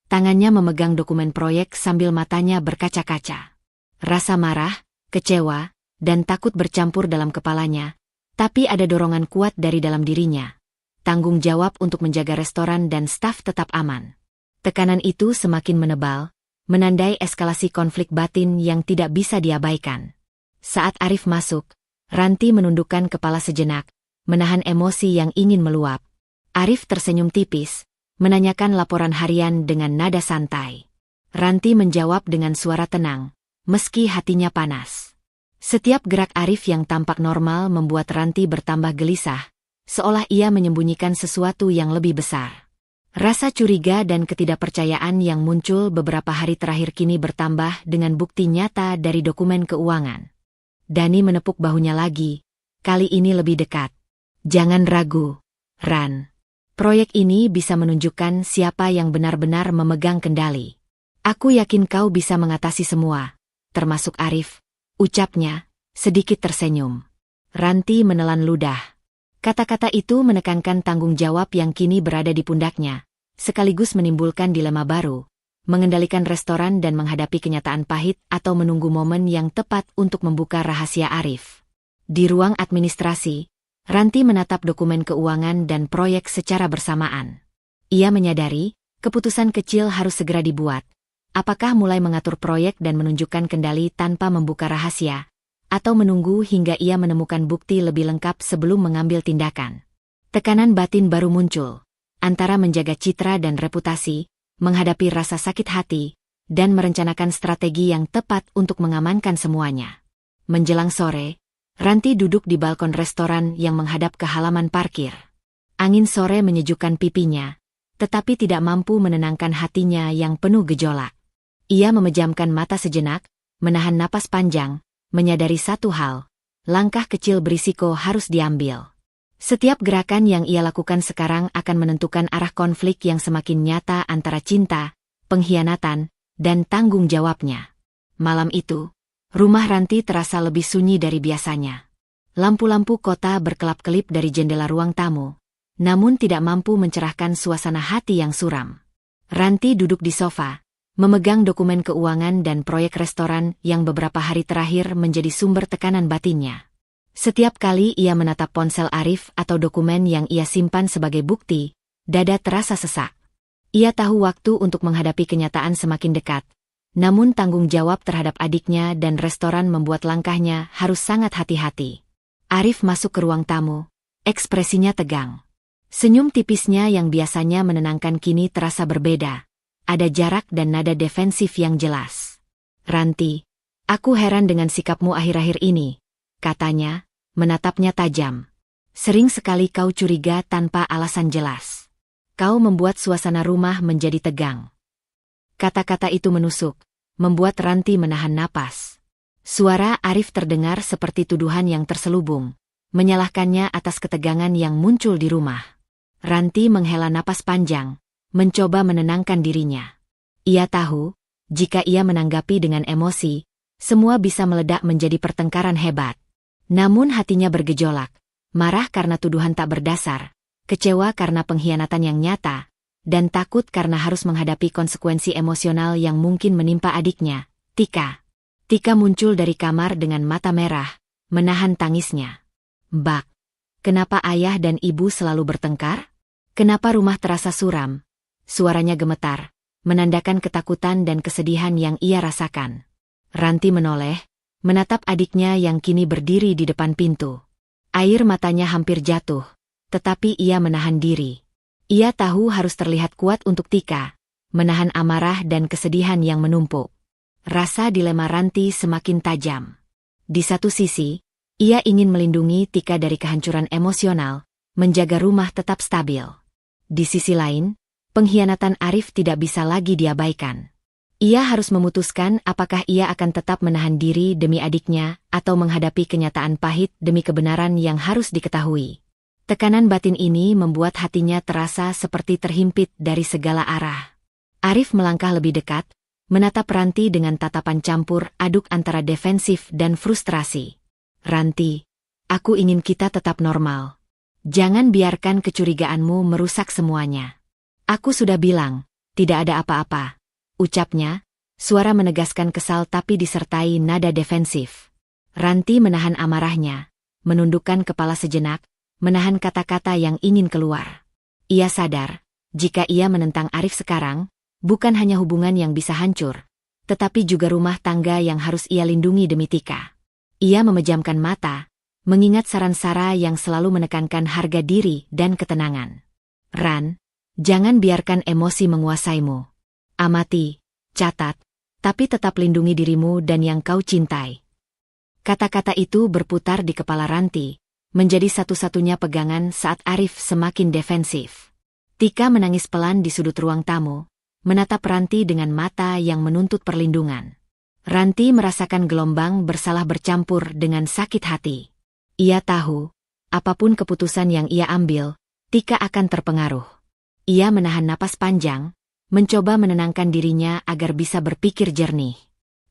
tangannya memegang dokumen proyek sambil matanya berkaca-kaca. Rasa marah, kecewa, dan takut bercampur dalam kepalanya, tapi ada dorongan kuat dari dalam dirinya. Tanggung jawab untuk menjaga restoran dan staf tetap aman. Tekanan itu semakin menebal, menandai eskalasi konflik batin yang tidak bisa diabaikan. Saat Arif masuk, Ranti menundukkan kepala sejenak, menahan emosi yang ingin meluap. Arif tersenyum tipis, menanyakan laporan harian dengan nada santai. Ranti menjawab dengan suara tenang, meski hatinya panas. Setiap gerak Arif yang tampak normal membuat Ranti bertambah gelisah, seolah ia menyembunyikan sesuatu yang lebih besar. Rasa curiga dan ketidakpercayaan yang muncul beberapa hari terakhir kini bertambah dengan bukti nyata dari dokumen keuangan. Dani menepuk bahunya lagi, kali ini lebih dekat. Jangan ragu, Ran. Proyek ini bisa menunjukkan siapa yang benar-benar memegang kendali. Aku yakin kau bisa mengatasi semua, termasuk Arif. Ucapnya, sedikit tersenyum. Ranti menelan ludah. Kata-kata itu menekankan tanggung jawab yang kini berada di pundaknya, sekaligus menimbulkan dilema baru, mengendalikan restoran dan menghadapi kenyataan pahit atau menunggu momen yang tepat untuk membuka rahasia Arif. Di ruang administrasi, Ranti menatap dokumen keuangan dan proyek secara bersamaan. Ia menyadari, keputusan kecil harus segera dibuat. Apakah mulai mengatur proyek dan menunjukkan kendali tanpa membuka rahasia, atau menunggu hingga ia menemukan bukti lebih lengkap sebelum mengambil tindakan. Tekanan batin baru muncul, antara menjaga citra dan reputasi, menghadapi rasa sakit hati, dan merencanakan strategi yang tepat untuk mengamankan semuanya. Menjelang sore, Ranti duduk di balkon restoran yang menghadap ke halaman parkir. Angin sore menyejukkan pipinya, tetapi tidak mampu menenangkan hatinya yang penuh gejolak. Ia memejamkan mata sejenak, menahan napas panjang, menyadari satu hal, langkah kecil berisiko harus diambil. Setiap gerakan yang ia lakukan sekarang akan menentukan arah konflik yang semakin nyata antara cinta, pengkhianatan, dan tanggung jawabnya. Malam itu, rumah Ranti terasa lebih sunyi dari biasanya. Lampu-lampu kota berkelap-kelip dari jendela ruang tamu, namun tidak mampu mencerahkan suasana hati yang suram. Ranti duduk di sofa, memegang dokumen keuangan dan proyek restoran yang beberapa hari terakhir menjadi sumber tekanan batinnya. Setiap kali ia menatap ponsel Arif atau dokumen yang ia simpan sebagai bukti, dada terasa sesak. Ia tahu waktu untuk menghadapi kenyataan semakin dekat, namun tanggung jawab terhadap adiknya dan restoran membuat langkahnya harus sangat hati-hati. Arif masuk ke ruang tamu, ekspresinya tegang. Senyum tipisnya yang biasanya menenangkan kini terasa berbeda. Ada jarak dan nada defensif yang jelas. "Ranti, aku heran dengan sikapmu akhir-akhir ini," katanya, menatapnya tajam. "Sering sekali kau curiga tanpa alasan jelas. Kau membuat suasana rumah menjadi tegang." Kata-kata itu menusuk, membuat Ranti menahan napas. Suara Arif terdengar seperti tuduhan yang terselubung, menyalahkannya atas ketegangan yang muncul di rumah. Ranti menghela napas panjang, mencoba menenangkan dirinya. Ia tahu, jika ia menanggapi dengan emosi, semua bisa meledak menjadi pertengkaran hebat. Namun hatinya bergejolak, marah karena tuduhan tak berdasar, kecewa karena pengkhianatan yang nyata, dan takut karena harus menghadapi konsekuensi emosional yang mungkin menimpa adiknya, Tika. Tika muncul dari kamar dengan mata merah, menahan tangisnya. "Mbak, kenapa ayah dan ibu selalu bertengkar? Kenapa rumah terasa suram?" Suaranya gemetar, menandakan ketakutan dan kesedihan yang ia rasakan. Ranti menoleh, menatap adiknya yang kini berdiri di depan pintu. Air matanya hampir jatuh, tetapi ia menahan diri. Ia tahu harus terlihat kuat untuk Tika, menahan amarah dan kesedihan yang menumpuk. Rasa dilema Ranti semakin tajam. Di satu sisi, ia ingin melindungi Tika dari kehancuran emosional, menjaga rumah tetap stabil. Di sisi lain, pengkhianatan Arif tidak bisa lagi diabaikan. Ia harus memutuskan apakah ia akan tetap menahan diri demi adiknya atau menghadapi kenyataan pahit demi kebenaran yang harus diketahui. Tekanan batin ini membuat hatinya terasa seperti terhimpit dari segala arah. Arif melangkah lebih dekat, menatap Ranti dengan tatapan campur aduk antara defensif dan frustrasi. "Ranti, aku ingin kita tetap normal. Jangan biarkan kecurigaanmu merusak semuanya. Aku sudah bilang, tidak ada apa-apa," ucapnya, suara menegaskan kesal tapi disertai nada defensif. Ranti menahan amarahnya, menundukkan kepala sejenak, menahan kata-kata yang ingin keluar. Ia sadar, jika ia menentang Arif sekarang, bukan hanya hubungan yang bisa hancur, tetapi juga rumah tangga yang harus ia lindungi demi Tika. Ia memejamkan mata, mengingat saran Sara yang selalu menekankan harga diri dan ketenangan. "Ran, jangan biarkan emosi menguasaimu. Amati, catat, tapi tetap lindungi dirimu dan yang kau cintai." Kata-kata itu berputar di kepala Ranti, menjadi satu-satunya pegangan saat Arif semakin defensif. Tika menangis pelan di sudut ruang tamu, menatap Ranti dengan mata yang menuntut perlindungan. Ranti merasakan gelombang bersalah bercampur dengan sakit hati. Ia tahu, apapun keputusan yang ia ambil, Tika akan terpengaruh. Ia menahan napas panjang, mencoba menenangkan dirinya agar bisa berpikir jernih.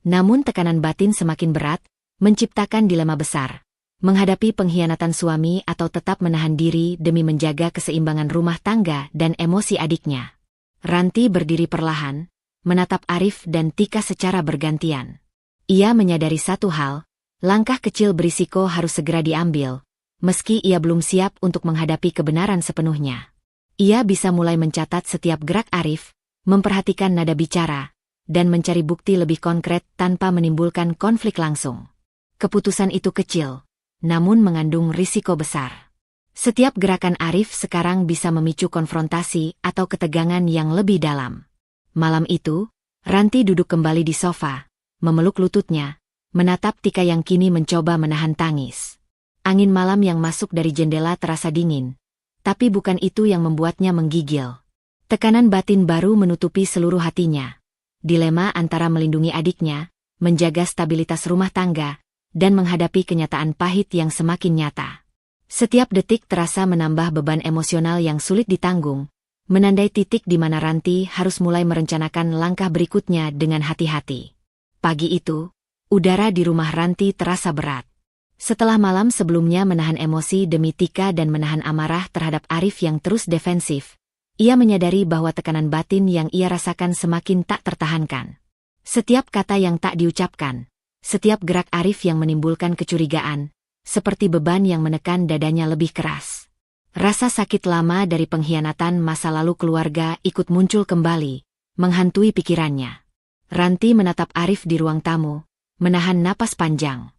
Namun tekanan batin semakin berat, menciptakan dilema besar. Menghadapi pengkhianatan suami atau tetap menahan diri demi menjaga keseimbangan rumah tangga dan emosi adiknya. Ranti berdiri perlahan, menatap Arif dan Tika secara bergantian. Ia menyadari satu hal, langkah kecil berisiko harus segera diambil, meski ia belum siap untuk menghadapi kebenaran sepenuhnya. Ia bisa mulai mencatat setiap gerak Arif, memperhatikan nada bicara, dan mencari bukti lebih konkret tanpa menimbulkan konflik langsung. Keputusan itu kecil, namun mengandung risiko besar. Setiap gerakan Arif sekarang bisa memicu konfrontasi atau ketegangan yang lebih dalam. Malam itu, Ranti duduk kembali di sofa, memeluk lututnya, menatap Tika yang kini mencoba menahan tangis. Angin malam yang masuk dari jendela terasa dingin, tapi bukan itu yang membuatnya menggigil. Tekanan batin baru menutupi seluruh hatinya. Dilema antara melindungi adiknya, menjaga stabilitas rumah tangga, dan menghadapi kenyataan pahit yang semakin nyata. Setiap detik terasa menambah beban emosional yang sulit ditanggung, menandai titik di mana Ranti harus mulai merencanakan langkah berikutnya dengan hati-hati. Pagi itu, udara di rumah Ranti terasa berat. Setelah malam sebelumnya menahan emosi demi Tika dan menahan amarah terhadap Arif yang terus defensif, ia menyadari bahwa tekanan batin yang ia rasakan semakin tak tertahankan. Setiap kata yang tak diucapkan, setiap gerak Arif yang menimbulkan kecurigaan, seperti beban yang menekan dadanya lebih keras. Rasa sakit lama dari pengkhianatan masa lalu keluarga ikut muncul kembali, menghantui pikirannya. Ranti menatap Arif di ruang tamu, menahan napas panjang.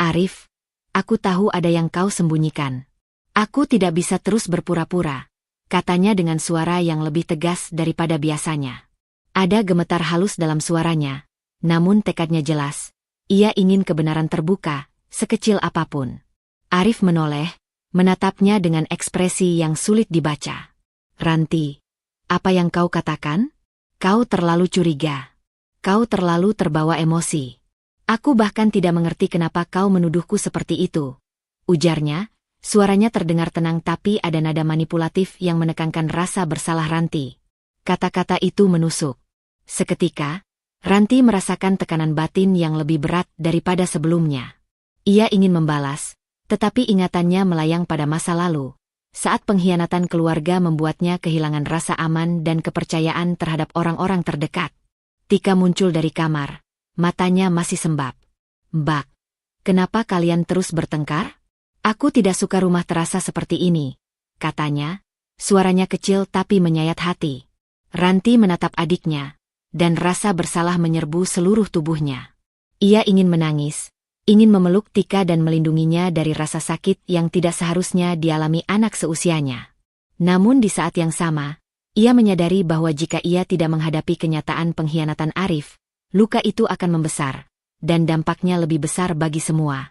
"Arif, aku tahu ada yang kau sembunyikan. Aku tidak bisa terus berpura-pura," katanya dengan suara yang lebih tegas daripada biasanya. Ada gemetar halus dalam suaranya, namun tekadnya jelas. Ia ingin kebenaran terbuka, sekecil apapun. Arif menoleh, menatapnya dengan ekspresi yang sulit dibaca. "Ranti, apa yang kau katakan? Kau terlalu curiga. Kau terlalu terbawa emosi. Aku bahkan tidak mengerti kenapa kau menuduhku seperti itu," ujarnya. Suaranya terdengar tenang tapi ada nada manipulatif yang menekankan rasa bersalah Ranti. Kata-kata itu menusuk. Seketika, Ranti merasakan tekanan batin yang lebih berat daripada sebelumnya. Ia ingin membalas, tetapi ingatannya melayang pada masa lalu, saat pengkhianatan keluarga membuatnya kehilangan rasa aman dan kepercayaan terhadap orang-orang terdekat. Tika muncul dari kamar, matanya masih sembab. "Mbak, kenapa kalian terus bertengkar? Aku tidak suka rumah terasa seperti ini," katanya. Suaranya kecil tapi menyayat hati. Ranti menatap adiknya, dan rasa bersalah menyerbu seluruh tubuhnya. Ia ingin menangis, ingin memeluk Tika dan melindunginya dari rasa sakit yang tidak seharusnya dialami anak seusianya. Namun di saat yang sama, ia menyadari bahwa jika ia tidak menghadapi kenyataan pengkhianatan Arif, luka itu akan membesar, dan dampaknya lebih besar bagi semua.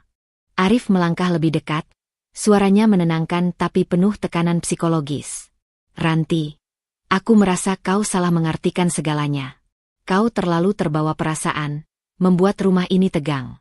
Arif melangkah lebih dekat, suaranya menenangkan tapi penuh tekanan psikologis. "Ranti, aku merasa kau salah mengartikan segalanya. Kau terlalu terbawa perasaan, membuat rumah ini tegang.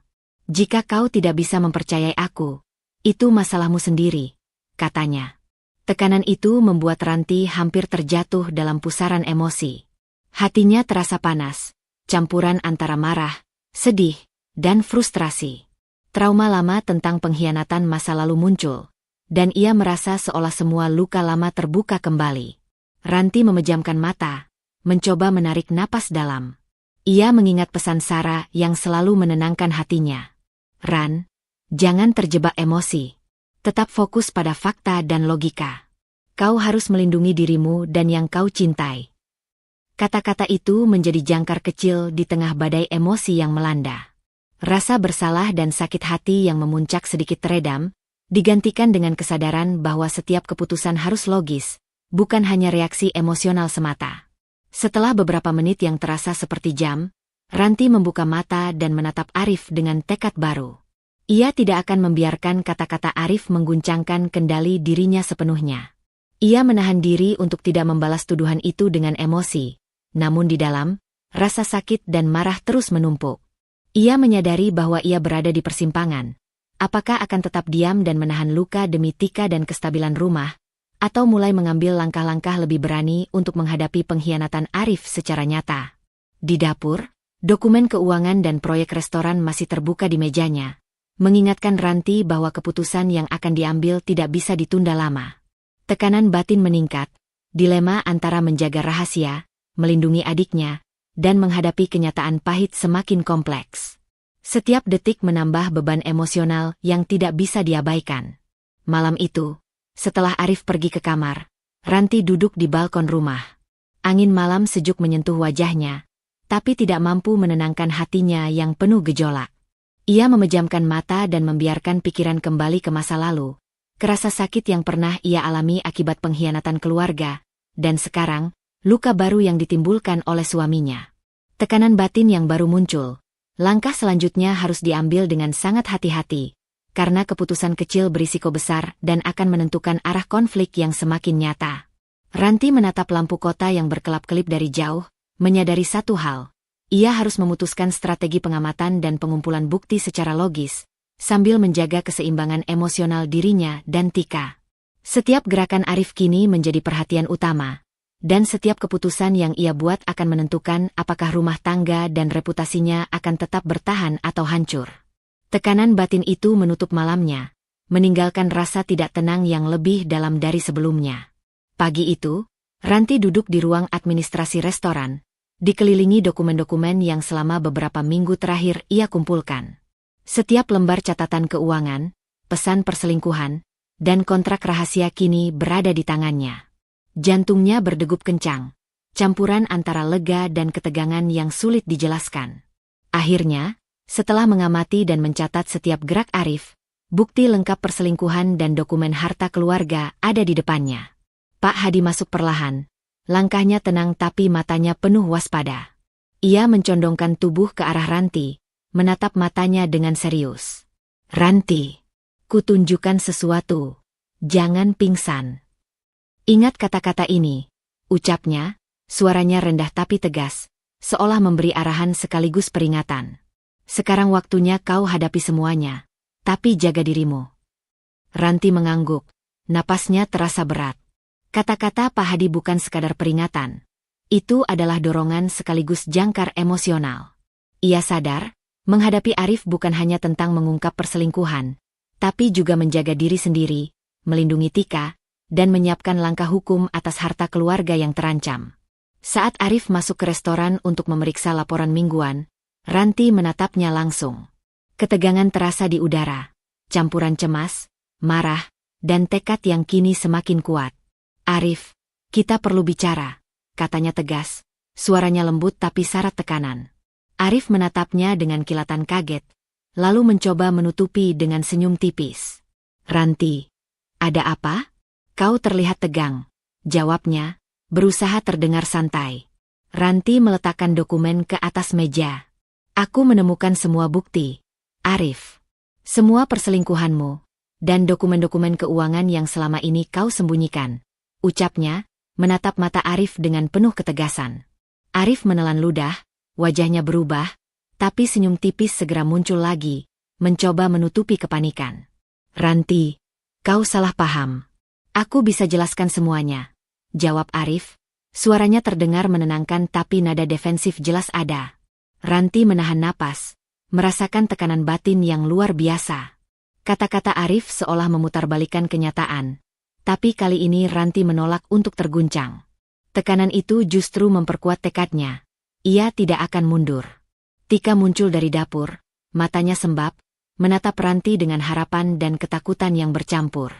Jika kau tidak bisa mempercayai aku, itu masalahmu sendiri," katanya. Tekanan itu membuat Ranti hampir terjatuh dalam pusaran emosi. Hatinya terasa panas, campuran antara marah, sedih, dan frustrasi. Trauma lama tentang pengkhianatan masa lalu muncul, dan ia merasa seolah semua luka lama terbuka kembali. Ranti memejamkan mata, mencoba menarik napas dalam. Ia mengingat pesan Sarah yang selalu menenangkan hatinya. "Ran, jangan terjebak emosi. Tetap fokus pada fakta dan logika. Kau harus melindungi dirimu dan yang kau cintai." Kata-kata itu menjadi jangkar kecil di tengah badai emosi yang melanda. Rasa bersalah dan sakit hati yang memuncak sedikit teredam, digantikan dengan kesadaran bahwa setiap keputusan harus logis, bukan hanya reaksi emosional semata. Setelah beberapa menit yang terasa seperti jam, Ranti membuka mata dan menatap Arif dengan tekad baru. Ia tidak akan membiarkan kata-kata Arif mengguncangkan kendali dirinya sepenuhnya. Ia menahan diri untuk tidak membalas tuduhan itu dengan emosi, namun di dalam, rasa sakit dan marah terus menumpuk. Ia menyadari bahwa ia berada di persimpangan. Apakah akan tetap diam dan menahan luka demi Tika dan kestabilan rumah, atau mulai mengambil langkah-langkah lebih berani untuk menghadapi pengkhianatan Arif secara nyata? Di dapur, dokumen keuangan dan proyek restoran masih terbuka di mejanya, mengingatkan Ranti bahwa keputusan yang akan diambil tidak bisa ditunda lama. Tekanan batin meningkat, dilema antara menjaga rahasia, melindungi adiknya, dan menghadapi kenyataan pahit semakin kompleks. Setiap detik menambah beban emosional yang tidak bisa diabaikan. Malam itu, setelah Arif pergi ke kamar, Ranti duduk di balkon rumah. Angin malam sejuk menyentuh wajahnya, tapi tidak mampu menenangkan hatinya yang penuh gejolak. Ia memejamkan mata dan membiarkan pikiran kembali ke masa lalu, ke rasa sakit yang pernah ia alami akibat pengkhianatan keluarga, dan sekarang, luka baru yang ditimbulkan oleh suaminya. Tekanan batin yang baru muncul. Langkah selanjutnya harus diambil dengan sangat hati-hati, karena keputusan kecil berisiko besar dan akan menentukan arah konflik yang semakin nyata. Ranti menatap lampu kota yang berkelap-kelip dari jauh, menyadari satu hal. Ia harus memutuskan strategi pengamatan dan pengumpulan bukti secara logis, sambil menjaga keseimbangan emosional dirinya dan Tika. Setiap gerakan Arif kini menjadi perhatian utama, dan setiap keputusan yang ia buat akan menentukan apakah rumah tangga dan reputasinya akan tetap bertahan atau hancur. Tekanan batin itu menutup malamnya, meninggalkan rasa tidak tenang yang lebih dalam dari sebelumnya. Pagi itu, Ranti duduk di ruang administrasi restoran, dikelilingi dokumen-dokumen yang selama beberapa minggu terakhir ia kumpulkan. Setiap lembar catatan keuangan, pesan perselingkuhan, dan kontrak rahasia kini berada di tangannya. Jantungnya berdegup kencang, campuran antara lega dan ketegangan yang sulit dijelaskan. Akhirnya, setelah mengamati dan mencatat setiap gerak Arif, bukti lengkap perselingkuhan dan dokumen harta keluarga ada di depannya. Pak Hadi masuk perlahan. Langkahnya tenang tapi matanya penuh waspada. Ia mencondongkan tubuh ke arah Ranti, menatap matanya dengan serius. Ranti, kutunjukkan sesuatu. Jangan pingsan. Ingat kata-kata ini, ucapnya, suaranya rendah tapi tegas, seolah memberi arahan sekaligus peringatan. Sekarang waktunya kau hadapi semuanya, tapi jaga dirimu. Ranti mengangguk, napasnya terasa berat. Kata-kata Pak Hadi bukan sekadar peringatan. Itu adalah dorongan sekaligus jangkar emosional. Ia sadar, menghadapi Arif bukan hanya tentang mengungkap perselingkuhan, tapi juga menjaga diri sendiri, melindungi Tika, dan menyiapkan langkah hukum atas harta keluarga yang terancam. Saat Arif masuk ke restoran untuk memeriksa laporan mingguan, Ranti menatapnya langsung. Ketegangan terasa di udara, campuran cemas, marah, dan tekad yang kini semakin kuat. Arif, kita perlu bicara, katanya tegas, suaranya lembut tapi syarat tekanan. Arif menatapnya dengan kilatan kaget, lalu mencoba menutupi dengan senyum tipis. Ranti, ada apa? Kau terlihat tegang, jawabnya, berusaha terdengar santai. Ranti meletakkan dokumen ke atas meja. Aku menemukan semua bukti, Arif. Semua perselingkuhanmu, dan dokumen-dokumen keuangan yang selama ini kau sembunyikan. Ucapnya, menatap mata Arif dengan penuh ketegasan. Arif menelan ludah, wajahnya berubah, tapi senyum tipis segera muncul lagi, mencoba menutupi kepanikan. Ranti, kau salah paham. Aku bisa jelaskan semuanya, jawab Arif. Suaranya terdengar menenangkan tapi nada defensif jelas ada. Ranti menahan napas, merasakan tekanan batin yang luar biasa. Kata-kata Arif seolah memutarbalikkan kenyataan. Tapi kali ini Ranti menolak untuk terguncang. Tekanan itu justru memperkuat tekadnya. Ia tidak akan mundur. Tika muncul dari dapur, matanya sembab, menatap Ranti dengan harapan dan ketakutan yang bercampur.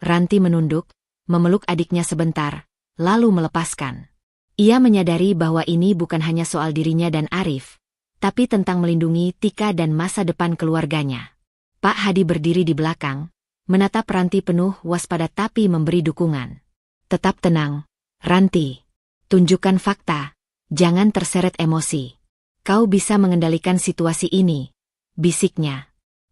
Ranti menunduk, memeluk adiknya sebentar, lalu melepaskan. Ia menyadari bahwa ini bukan hanya soal dirinya dan Arif, tapi tentang melindungi Tika dan masa depan keluarganya. Pak Hadi berdiri di belakang, menatap Ranti penuh waspada tapi memberi dukungan. Tetap tenang, Ranti. Tunjukkan fakta, jangan terseret emosi. Kau bisa mengendalikan situasi ini, bisiknya.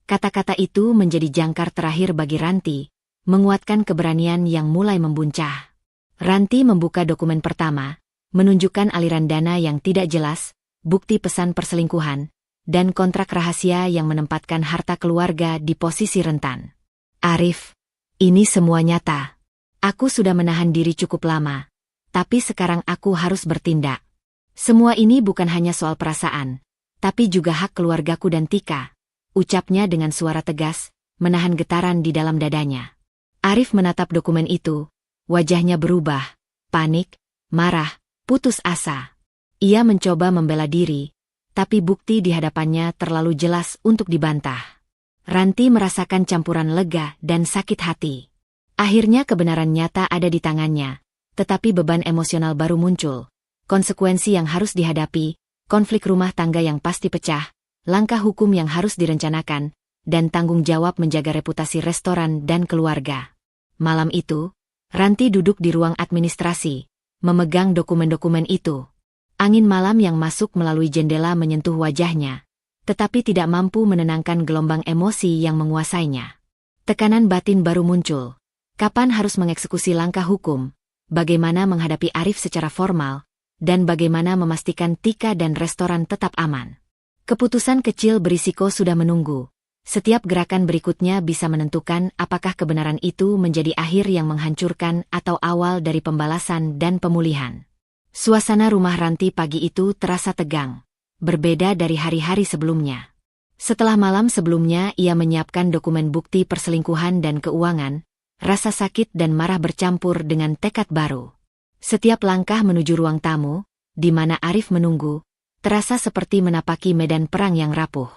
Kata-kata itu menjadi jangkar terakhir bagi Ranti, menguatkan keberanian yang mulai membuncah. Ranti membuka dokumen pertama, menunjukkan aliran dana yang tidak jelas, bukti pesan perselingkuhan, dan kontrak rahasia yang menempatkan harta keluarga di posisi rentan. Arif, ini semua nyata. Aku sudah menahan diri cukup lama, tapi sekarang aku harus bertindak. Semua ini bukan hanya soal perasaan, tapi juga hak keluargaku dan Tika, ucapnya dengan suara tegas, menahan getaran di dalam dadanya. Arif menatap dokumen itu, wajahnya berubah, panik, marah, putus asa. Ia mencoba membela diri, tapi bukti di hadapannya terlalu jelas untuk dibantah. Ranti merasakan campuran lega dan sakit hati. Akhirnya kebenaran nyata ada di tangannya, tetapi beban emosional baru muncul. Konsekuensi yang harus dihadapi, konflik rumah tangga yang pasti pecah, langkah hukum yang harus direncanakan, dan tanggung jawab menjaga reputasi restoran dan keluarga. Malam itu, Ranti duduk di ruang administrasi, memegang dokumen-dokumen itu. Angin malam yang masuk melalui jendela menyentuh wajahnya, tetapi tidak mampu menenangkan gelombang emosi yang menguasainya. Tekanan batin baru muncul. Kapan harus mengeksekusi langkah hukum, bagaimana menghadapi Arif secara formal, dan bagaimana memastikan Tika dan restoran tetap aman. Keputusan kecil berisiko sudah menunggu. Setiap gerakan berikutnya bisa menentukan apakah kebenaran itu menjadi akhir yang menghancurkan atau awal dari pembalasan dan pemulihan. Suasana rumah Ranti pagi itu terasa tegang, berbeda dari hari-hari sebelumnya. Setelah malam sebelumnya ia menyiapkan dokumen bukti perselingkuhan dan keuangan, rasa sakit dan marah bercampur dengan tekad baru. Setiap langkah menuju ruang tamu, di mana Arif menunggu, terasa seperti menapaki medan perang yang rapuh.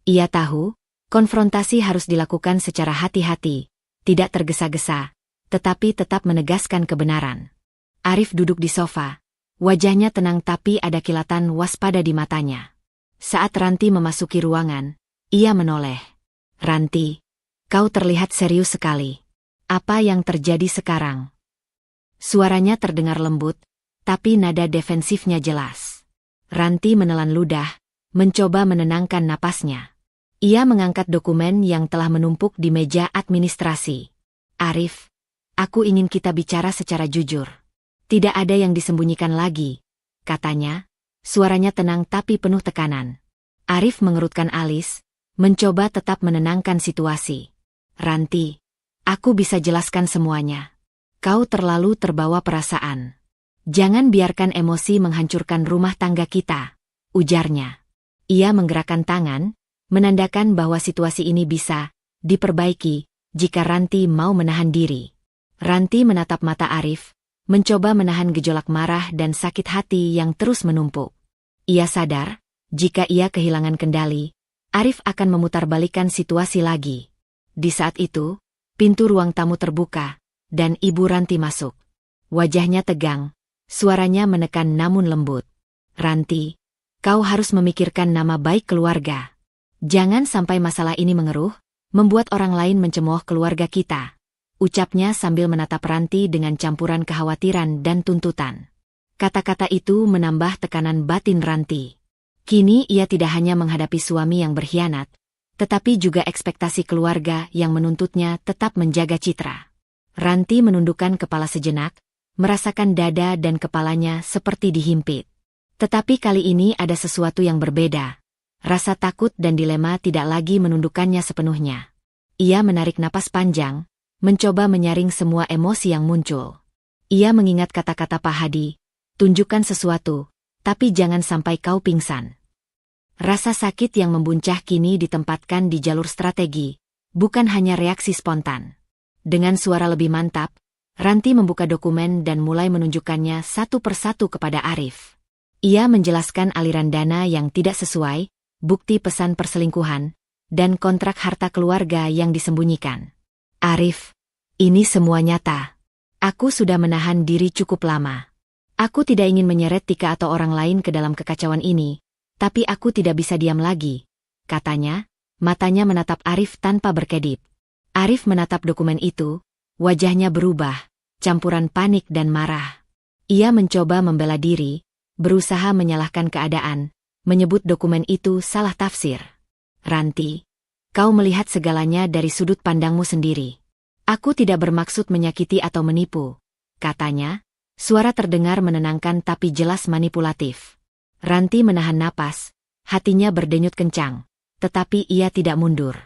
Ia tahu, konfrontasi harus dilakukan secara hati-hati, tidak tergesa-gesa, tetapi tetap menegaskan kebenaran. Arif duduk di sofa, wajahnya tenang tapi ada kilatan waspada di matanya. Saat Ranti memasuki ruangan, ia menoleh. "Ranti, kau terlihat serius sekali. Apa yang terjadi sekarang?" Suaranya terdengar lembut, tapi nada defensifnya jelas. Ranti menelan ludah, mencoba menenangkan napasnya. Ia mengangkat dokumen yang telah menumpuk di meja administrasi. "Arif, aku ingin kita bicara secara jujur. Tidak ada yang disembunyikan lagi," katanya. Suaranya tenang tapi penuh tekanan. Arif mengerutkan alis, mencoba tetap menenangkan situasi. "Ranti, aku bisa jelaskan semuanya. Kau terlalu terbawa perasaan. Jangan biarkan emosi menghancurkan rumah tangga kita," ujarnya. Ia menggerakkan tangan, menandakan bahwa situasi ini bisa diperbaiki jika Ranti mau menahan diri. Ranti menatap mata Arif, mencoba menahan gejolak marah dan sakit hati yang terus menumpuk. Ia sadar, jika ia kehilangan kendali, Arif akan memutarbalikkan situasi lagi. Di saat itu, pintu ruang tamu terbuka, dan Ibu Ranti masuk. Wajahnya tegang, suaranya menekan namun lembut. "Ranti, kau harus memikirkan nama baik keluarga. Jangan sampai masalah ini mengeruh, membuat orang lain mencemooh keluarga kita," ucapnya sambil menatap Ranti dengan campuran kekhawatiran dan tuntutan. Kata-kata itu menambah tekanan batin Ranti. Kini ia tidak hanya menghadapi suami yang berkhianat, tetapi juga ekspektasi keluarga yang menuntutnya tetap menjaga citra. Ranti menundukkan kepala sejenak, merasakan dada dan kepalanya seperti dihimpit. Tetapi kali ini ada sesuatu yang berbeda. Rasa takut dan dilema tidak lagi menundukkannya sepenuhnya. Ia menarik napas panjang, mencoba menyaring semua emosi yang muncul. Ia mengingat kata-kata Pak Hadi, "Tunjukkan sesuatu, tapi jangan sampai kau pingsan." Rasa sakit yang membuncah kini ditempatkan di jalur strategi, bukan hanya reaksi spontan. Dengan suara lebih mantap, Ranti membuka dokumen dan mulai menunjukkannya satu persatu kepada Arif. Ia menjelaskan aliran dana yang tidak sesuai, bukti pesan perselingkuhan, dan kontrak harta keluarga yang disembunyikan. "Arif, ini semua nyata. Aku sudah menahan diri cukup lama. Aku tidak ingin menyeret Tika atau orang lain ke dalam kekacauan ini, tapi aku tidak bisa diam lagi," katanya, matanya menatap Arif tanpa berkedip. Arif menatap dokumen itu, wajahnya berubah, campuran panik dan marah. Ia mencoba membela diri, berusaha menyalahkan keadaan, menyebut dokumen itu salah tafsir. "Ranti, kau melihat segalanya dari sudut pandangmu sendiri. Aku tidak bermaksud menyakiti atau menipu," katanya, suara terdengar menenangkan tapi jelas manipulatif. Ranti menahan napas, hatinya berdenyut kencang, tetapi ia tidak mundur.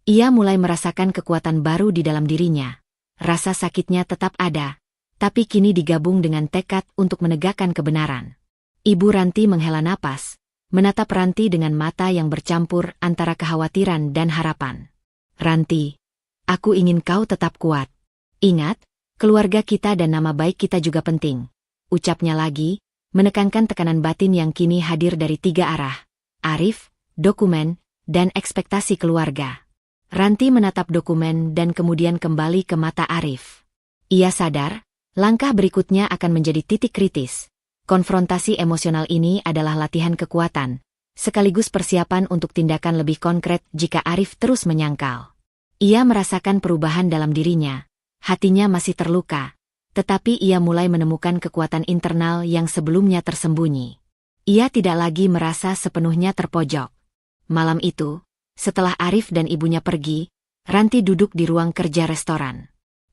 Ia mulai merasakan kekuatan baru di dalam dirinya. Rasa sakitnya tetap ada, tapi kini digabung dengan tekad untuk menegakkan kebenaran. Ibu Ranti menghela napas, menatap Ranti dengan mata yang bercampur antara kekhawatiran dan harapan. "Ranti, aku ingin kau tetap kuat. Ingat, keluarga kita dan nama baik kita juga penting," ucapnya lagi, menekankan tekanan batin yang kini hadir dari tiga arah: Arif, dokumen, dan ekspektasi keluarga. Ranti menatap dokumen dan kemudian kembali ke mata Arif. Ia sadar, langkah berikutnya akan menjadi titik kritis. Konfrontasi emosional ini adalah latihan kekuatan, sekaligus persiapan untuk tindakan lebih konkret jika Arif terus menyangkal. Ia merasakan perubahan dalam dirinya, hatinya masih terluka, tetapi ia mulai menemukan kekuatan internal yang sebelumnya tersembunyi. Ia tidak lagi merasa sepenuhnya terpojok. Malam itu, setelah Arif dan ibunya pergi, Ranti duduk di ruang kerja restoran.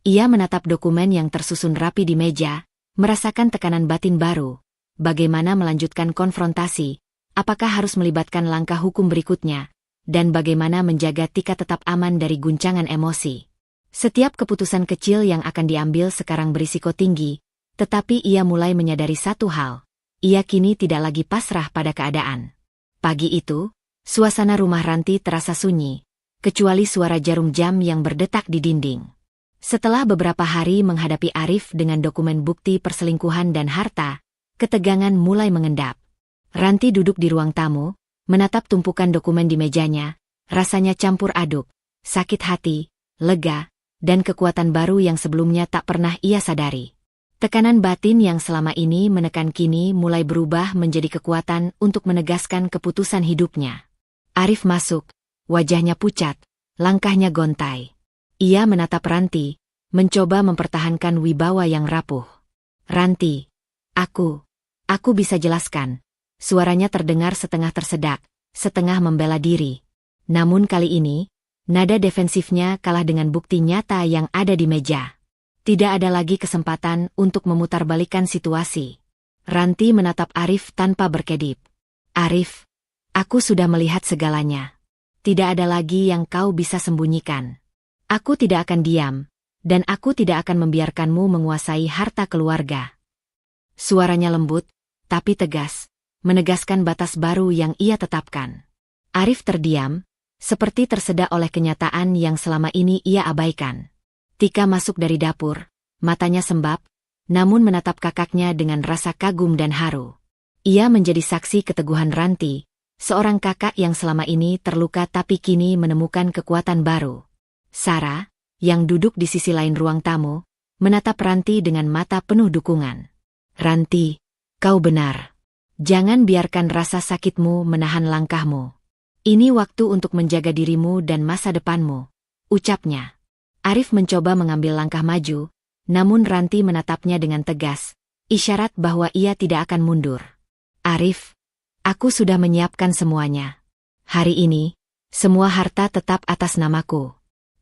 Ia menatap dokumen yang tersusun rapi di meja, merasakan tekanan batin baru. Bagaimana melanjutkan konfrontasi, apakah harus melibatkan langkah hukum berikutnya, dan bagaimana menjaga Tika tetap aman dari guncangan emosi. Setiap keputusan kecil yang akan diambil sekarang berisiko tinggi, tetapi ia mulai menyadari satu hal. Ia kini tidak lagi pasrah pada keadaan. Pagi itu, suasana rumah Ranti terasa sunyi, kecuali suara jarum jam yang berdetak di dinding. Setelah beberapa hari menghadapi Arif dengan dokumen bukti perselingkuhan dan harta, ketegangan mulai mengendap. Ranti duduk di ruang tamu, menatap tumpukan dokumen di mejanya, rasanya campur aduk, sakit hati, lega, dan kekuatan baru yang sebelumnya tak pernah ia sadari. Tekanan batin yang selama ini menekan kini mulai berubah menjadi kekuatan untuk menegaskan keputusan hidupnya. Arif masuk, wajahnya pucat, langkahnya gontai. Ia menatap Ranti, mencoba mempertahankan wibawa yang rapuh. Ranti, aku bisa jelaskan. Suaranya terdengar setengah tersedak, setengah membela diri. Namun kali ini, nada defensifnya kalah dengan bukti nyata yang ada di meja. Tidak ada lagi kesempatan untuk memutarbalikkan situasi. Ranti menatap Arif tanpa berkedip. Arif, aku sudah melihat segalanya. Tidak ada lagi yang kau bisa sembunyikan. Aku tidak akan diam, dan aku tidak akan membiarkanmu menguasai harta keluarga. Suaranya lembut, tapi tegas, menegaskan batas baru yang ia tetapkan. Arif terdiam, seperti tersedak oleh kenyataan yang selama ini ia abaikan. Tika masuk dari dapur, matanya sembab, namun menatap kakaknya dengan rasa kagum dan haru. Ia menjadi saksi keteguhan Ranti, seorang kakak yang selama ini terluka tapi kini menemukan kekuatan baru. Sarah, yang duduk di sisi lain ruang tamu, menatap Ranti dengan mata penuh dukungan. Ranti, kau benar. Jangan biarkan rasa sakitmu menahan langkahmu. Ini waktu untuk menjaga dirimu dan masa depanmu, ucapnya. Arif mencoba mengambil langkah maju, namun Ranti menatapnya dengan tegas, isyarat bahwa ia tidak akan mundur. Arif, aku sudah menyiapkan semuanya. Hari ini, semua harta tetap atas namaku.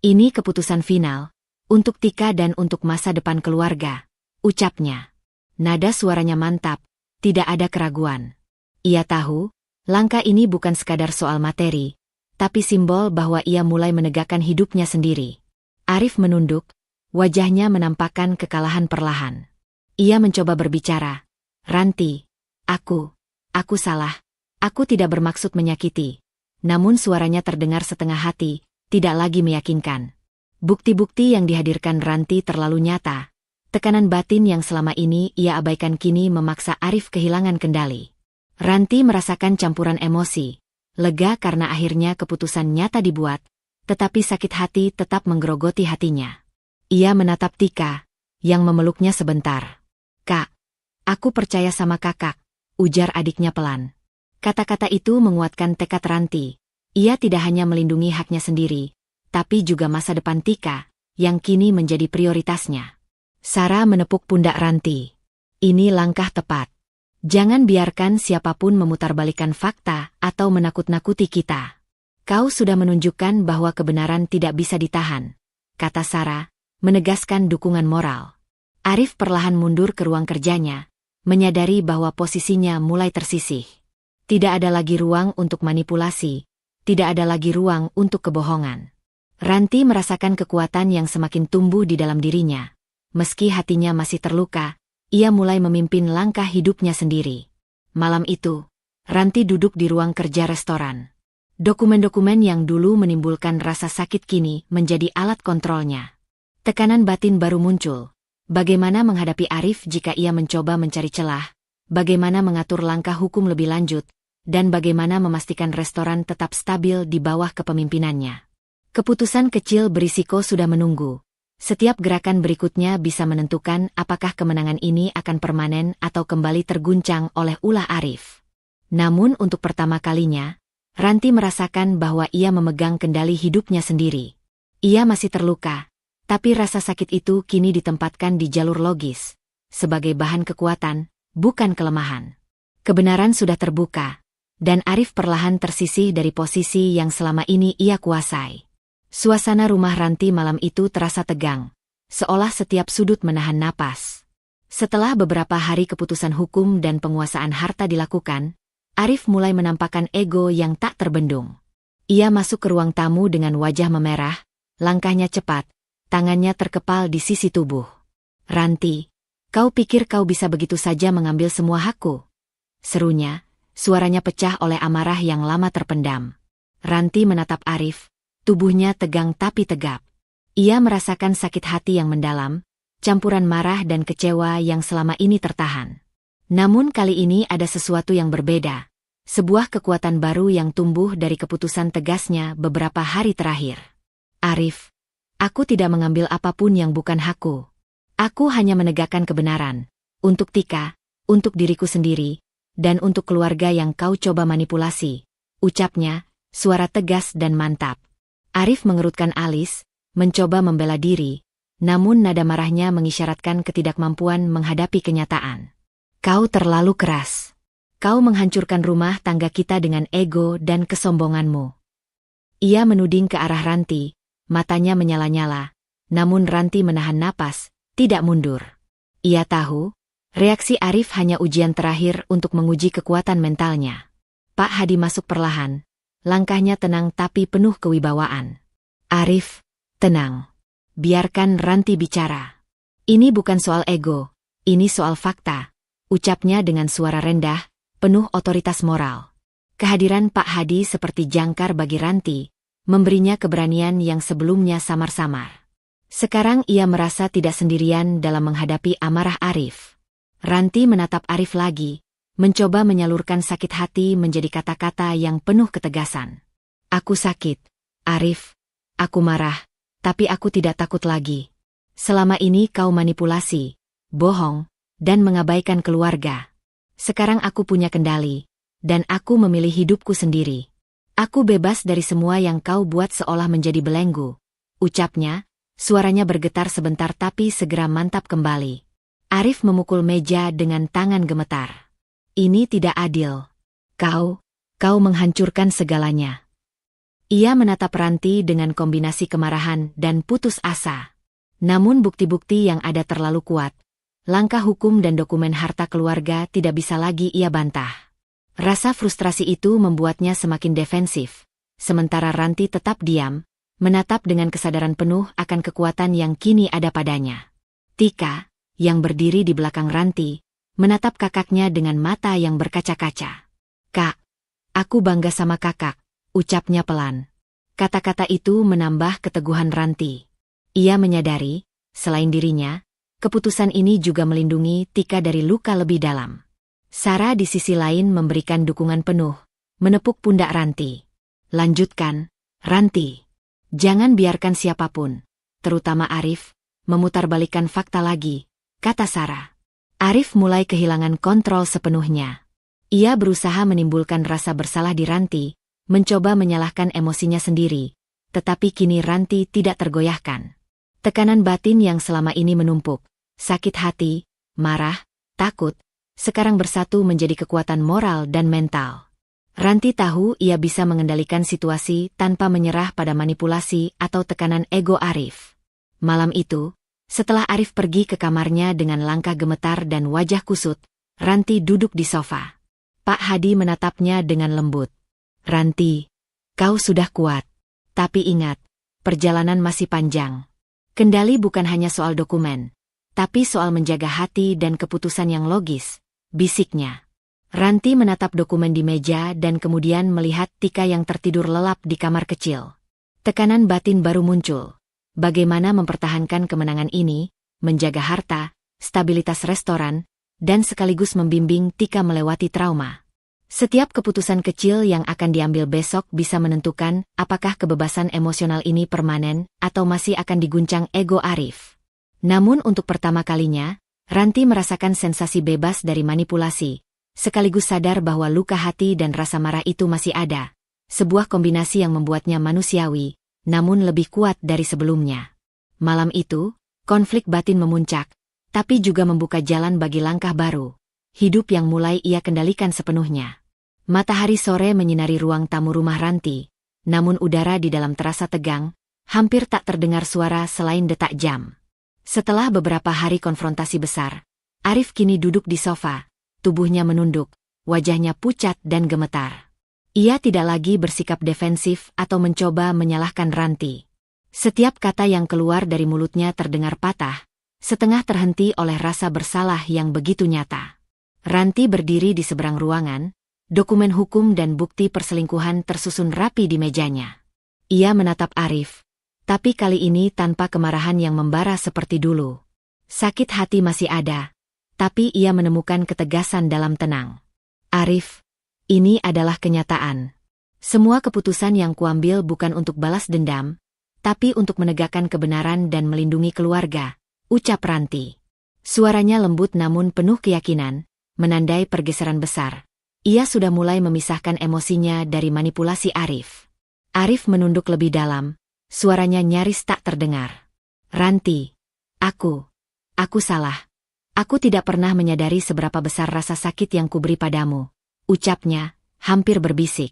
Ini keputusan final, untuk Tika dan untuk masa depan keluarga, ucapnya. Nada suaranya mantap. Tidak ada keraguan. Ia tahu, langkah ini bukan sekadar soal materi, tapi simbol bahwa ia mulai menegakkan hidupnya sendiri. Arif menunduk, wajahnya menampakkan kekalahan perlahan. Ia mencoba berbicara. Ranti, aku salah. Aku tidak bermaksud menyakiti. Namun suaranya terdengar setengah hati, tidak lagi meyakinkan. Bukti-bukti yang dihadirkan Ranti terlalu nyata. Tekanan batin yang selama ini ia abaikan kini memaksa Arif kehilangan kendali. Ranti merasakan campuran emosi, lega karena akhirnya keputusan nyata dibuat, tetapi sakit hati tetap menggerogoti hatinya. Ia menatap Tika, yang memeluknya sebentar. Kak, aku percaya sama kakak, ujar adiknya pelan. Kata-kata itu menguatkan tekad Ranti. Ia tidak hanya melindungi haknya sendiri, tapi juga masa depan Tika, yang kini menjadi prioritasnya. Sarah menepuk pundak Ranti. Ini langkah tepat. Jangan biarkan siapapun memutarbalikkan fakta atau menakut-nakuti kita. Kau sudah menunjukkan bahwa kebenaran tidak bisa ditahan, kata Sarah, menegaskan dukungan moral. Arif perlahan mundur ke ruang kerjanya, menyadari bahwa posisinya mulai tersisih. Tidak ada lagi ruang untuk manipulasi, tidak ada lagi ruang untuk kebohongan. Ranti merasakan kekuatan yang semakin tumbuh di dalam dirinya. Meski hatinya masih terluka, ia mulai memimpin langkah hidupnya sendiri. Malam itu, Ranti duduk di ruang kerja restoran. Dokumen-dokumen yang dulu menimbulkan rasa sakit kini menjadi alat kontrolnya. Tekanan batin baru muncul. Bagaimana menghadapi Arif jika ia mencoba mencari celah, bagaimana mengatur langkah hukum lebih lanjut, dan bagaimana memastikan restoran tetap stabil di bawah kepemimpinannya. Keputusan kecil berisiko sudah menunggu. Setiap gerakan berikutnya bisa menentukan apakah kemenangan ini akan permanen atau kembali terguncang oleh ulah Arif. Namun untuk pertama kalinya, Ranti merasakan bahwa ia memegang kendali hidupnya sendiri. Ia masih terluka, tapi rasa sakit itu kini ditempatkan di jalur logis, sebagai bahan kekuatan, bukan kelemahan. Kebenaran sudah terbuka, dan Arif perlahan tersisih dari posisi yang selama ini ia kuasai. Suasana rumah Ranti malam itu terasa tegang, seolah setiap sudut menahan napas. Setelah beberapa hari keputusan hukum dan penguasaan harta dilakukan, Arif mulai menampakkan ego yang tak terbendung. Ia masuk ke ruang tamu dengan wajah memerah, langkahnya cepat, tangannya terkepal di sisi tubuh. "Ranti, kau pikir kau bisa begitu saja mengambil semua hakku?" serunya, suaranya pecah oleh amarah yang lama terpendam. Ranti menatap Arif, tubuhnya tegang tapi tegap. Ia merasakan sakit hati yang mendalam, campuran marah dan kecewa yang selama ini tertahan. Namun kali ini ada sesuatu yang berbeda. Sebuah kekuatan baru yang tumbuh dari keputusan tegasnya beberapa hari terakhir. "Arif, aku tidak mengambil apapun yang bukan hakku. Aku hanya menegakkan kebenaran. Untuk Tika, untuk diriku sendiri, dan untuk keluarga yang kau coba manipulasi," ucapnya, suara tegas dan mantap. Arif mengerutkan alis, mencoba membela diri, namun nada marahnya mengisyaratkan ketidakmampuan menghadapi kenyataan. "Kau terlalu keras. Kau menghancurkan rumah tangga kita dengan ego dan kesombonganmu." Ia menuding ke arah Ranti, matanya menyala-nyala, namun Ranti menahan napas, tidak mundur. Ia tahu, reaksi Arif hanya ujian terakhir untuk menguji kekuatan mentalnya. Pak Hadi masuk perlahan, langkahnya tenang tapi penuh kewibawaan. "Arif, tenang. Biarkan Ranti bicara. Ini bukan soal ego, ini soal fakta," ucapnya dengan suara rendah, penuh otoritas moral. Kehadiran Pak Hadi seperti jangkar bagi Ranti, memberinya keberanian yang sebelumnya samar-samar. Sekarang ia merasa tidak sendirian dalam menghadapi amarah Arif. Ranti menatap Arif lagi, mencoba menyalurkan sakit hati menjadi kata-kata yang penuh ketegasan. "Aku sakit, Arif. Aku marah, tapi aku tidak takut lagi. Selama ini kau manipulasi, bohong, dan mengabaikan keluarga. Sekarang aku punya kendali, dan aku memilih hidupku sendiri. Aku bebas dari semua yang kau buat seolah menjadi belenggu," ucapnya, suaranya bergetar sebentar tapi segera mantap kembali. Arif memukul meja dengan tangan gemetar. "Ini tidak adil. Kau menghancurkan segalanya." Ia menatap Ranti dengan kombinasi kemarahan dan putus asa. Namun bukti-bukti yang ada terlalu kuat. Langkah hukum dan dokumen harta keluarga tidak bisa lagi ia bantah. Rasa frustrasi itu membuatnya semakin defensif. Sementara Ranti tetap diam, menatap dengan kesadaran penuh akan kekuatan yang kini ada padanya. Tika, yang berdiri di belakang Ranti, menatap kakaknya dengan mata yang berkaca-kaca. "Kak, aku bangga sama kakak," ucapnya pelan. Kata-kata itu menambah keteguhan Ranti. Ia menyadari, selain dirinya, keputusan ini juga melindungi Tika dari luka lebih dalam. Sarah di sisi lain memberikan dukungan penuh, menepuk pundak Ranti. "Lanjutkan, Ranti. Jangan biarkan siapapun, terutama Arif, memutarbalikkan fakta lagi," kata Sarah. Arif mulai kehilangan kontrol sepenuhnya. Ia berusaha menimbulkan rasa bersalah di Ranti, mencoba menyalahkan emosinya sendiri, tetapi kini Ranti tidak tergoyahkan. Tekanan batin yang selama ini menumpuk, sakit hati, marah, takut, sekarang bersatu menjadi kekuatan moral dan mental. Ranti tahu ia bisa mengendalikan situasi tanpa menyerah pada manipulasi atau tekanan ego Arif. Malam itu, setelah Arif pergi ke kamarnya dengan langkah gemetar dan wajah kusut, Ranti duduk di sofa. Pak Hadi menatapnya dengan lembut. "Ranti, kau sudah kuat. Tapi ingat, perjalanan masih panjang. Kendali bukan hanya soal dokumen, tapi soal menjaga hati dan keputusan yang logis," bisiknya. Ranti menatap dokumen di meja dan kemudian melihat Tika yang tertidur lelap di kamar kecil. Tekanan batin baru muncul. Bagaimana mempertahankan kemenangan ini, menjaga harta, stabilitas restoran, dan sekaligus membimbing Tika melewati trauma. Setiap keputusan kecil yang akan diambil besok bisa menentukan apakah kebebasan emosional ini permanen atau masih akan diguncang ego Arif. Namun untuk pertama kalinya, Ranti merasakan sensasi bebas dari manipulasi, sekaligus sadar bahwa luka hati dan rasa marah itu masih ada. Sebuah kombinasi yang membuatnya manusiawi, namun lebih kuat dari sebelumnya. Malam itu, konflik batin memuncak, tapi juga membuka jalan bagi langkah baru. Hidup yang mulai ia kendalikan sepenuhnya. Matahari sore menyinari ruang tamu rumah Ranti, namun udara di dalam terasa tegang, hampir tak terdengar suara selain detak jam. Setelah beberapa hari konfrontasi besar, Arif kini duduk di sofa, tubuhnya menunduk, wajahnya pucat dan gemetar. Ia tidak lagi bersikap defensif atau mencoba menyalahkan Ranti. Setiap kata yang keluar dari mulutnya terdengar patah, setengah terhenti oleh rasa bersalah yang begitu nyata. Ranti berdiri di seberang ruangan, dokumen hukum dan bukti perselingkuhan tersusun rapi di mejanya. Ia menatap Arif, tapi kali ini tanpa kemarahan yang membara seperti dulu. Sakit hati masih ada, tapi ia menemukan ketegasan dalam tenang. Arif, ini adalah kenyataan. Semua keputusan yang kuambil bukan untuk balas dendam, tapi untuk menegakkan kebenaran dan melindungi keluarga, ucap Ranti. Suaranya lembut namun penuh keyakinan, menandai pergeseran besar. Ia sudah mulai memisahkan emosinya dari manipulasi Arif. Arif menunduk lebih dalam, suaranya nyaris tak terdengar. Ranti, aku salah. Aku tidak pernah menyadari seberapa besar rasa sakit yang kuberi padamu, ucapnya, hampir berbisik.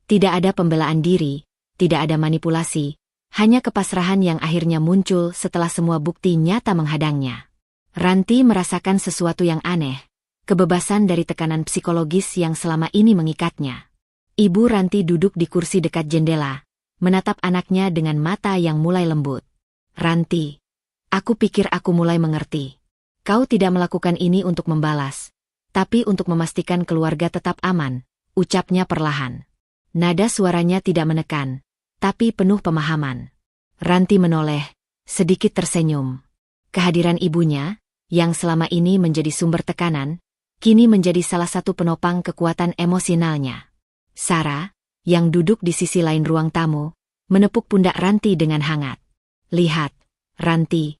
Tidak ada pembelaan diri, tidak ada manipulasi, hanya kepasrahan yang akhirnya muncul setelah semua bukti nyata menghadangnya. Ranti merasakan sesuatu yang aneh, kebebasan dari tekanan psikologis yang selama ini mengikatnya. Ibu Ranti duduk di kursi dekat jendela, menatap anaknya dengan mata yang mulai lembut. Ranti, aku pikir aku mulai mengerti. Kau tidak melakukan ini untuk membalas, tapi untuk memastikan keluarga tetap aman, ucapnya perlahan. Nada suaranya tidak menekan, tapi penuh pemahaman. Ranti menoleh, sedikit tersenyum. Kehadiran ibunya, yang selama ini menjadi sumber tekanan, kini menjadi salah satu penopang kekuatan emosionalnya. Sarah, yang duduk di sisi lain ruang tamu, menepuk pundak Ranti dengan hangat. Lihat, Ranti,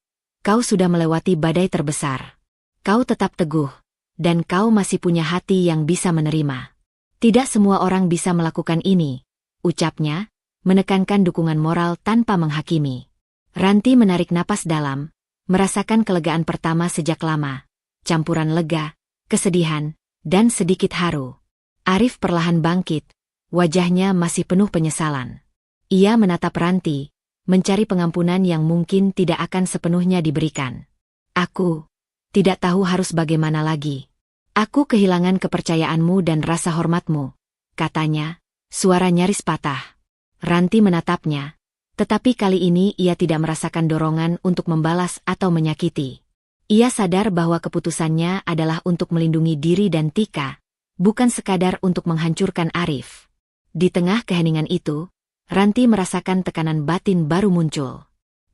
kau sudah melewati badai terbesar. Kau tetap teguh, dan kau masih punya hati yang bisa menerima. Tidak semua orang bisa melakukan ini, ucapnya, menekankan dukungan moral tanpa menghakimi. Ranti menarik napas dalam, merasakan kelegaan pertama sejak lama, campuran lega, kesedihan, dan sedikit haru. Arif perlahan bangkit, wajahnya masih penuh penyesalan. Ia menatap Ranti, mencari pengampunan yang mungkin tidak akan sepenuhnya diberikan. Aku tidak tahu harus bagaimana lagi. Aku kehilangan kepercayaanmu dan rasa hormatmu, katanya, suara nyaris patah. Ranti menatapnya, tetapi kali ini ia tidak merasakan dorongan untuk membalas atau menyakiti. Ia sadar bahwa keputusannya adalah untuk melindungi diri dan Tika, bukan sekadar untuk menghancurkan Arif. Di tengah keheningan itu, Ranti merasakan tekanan batin baru muncul.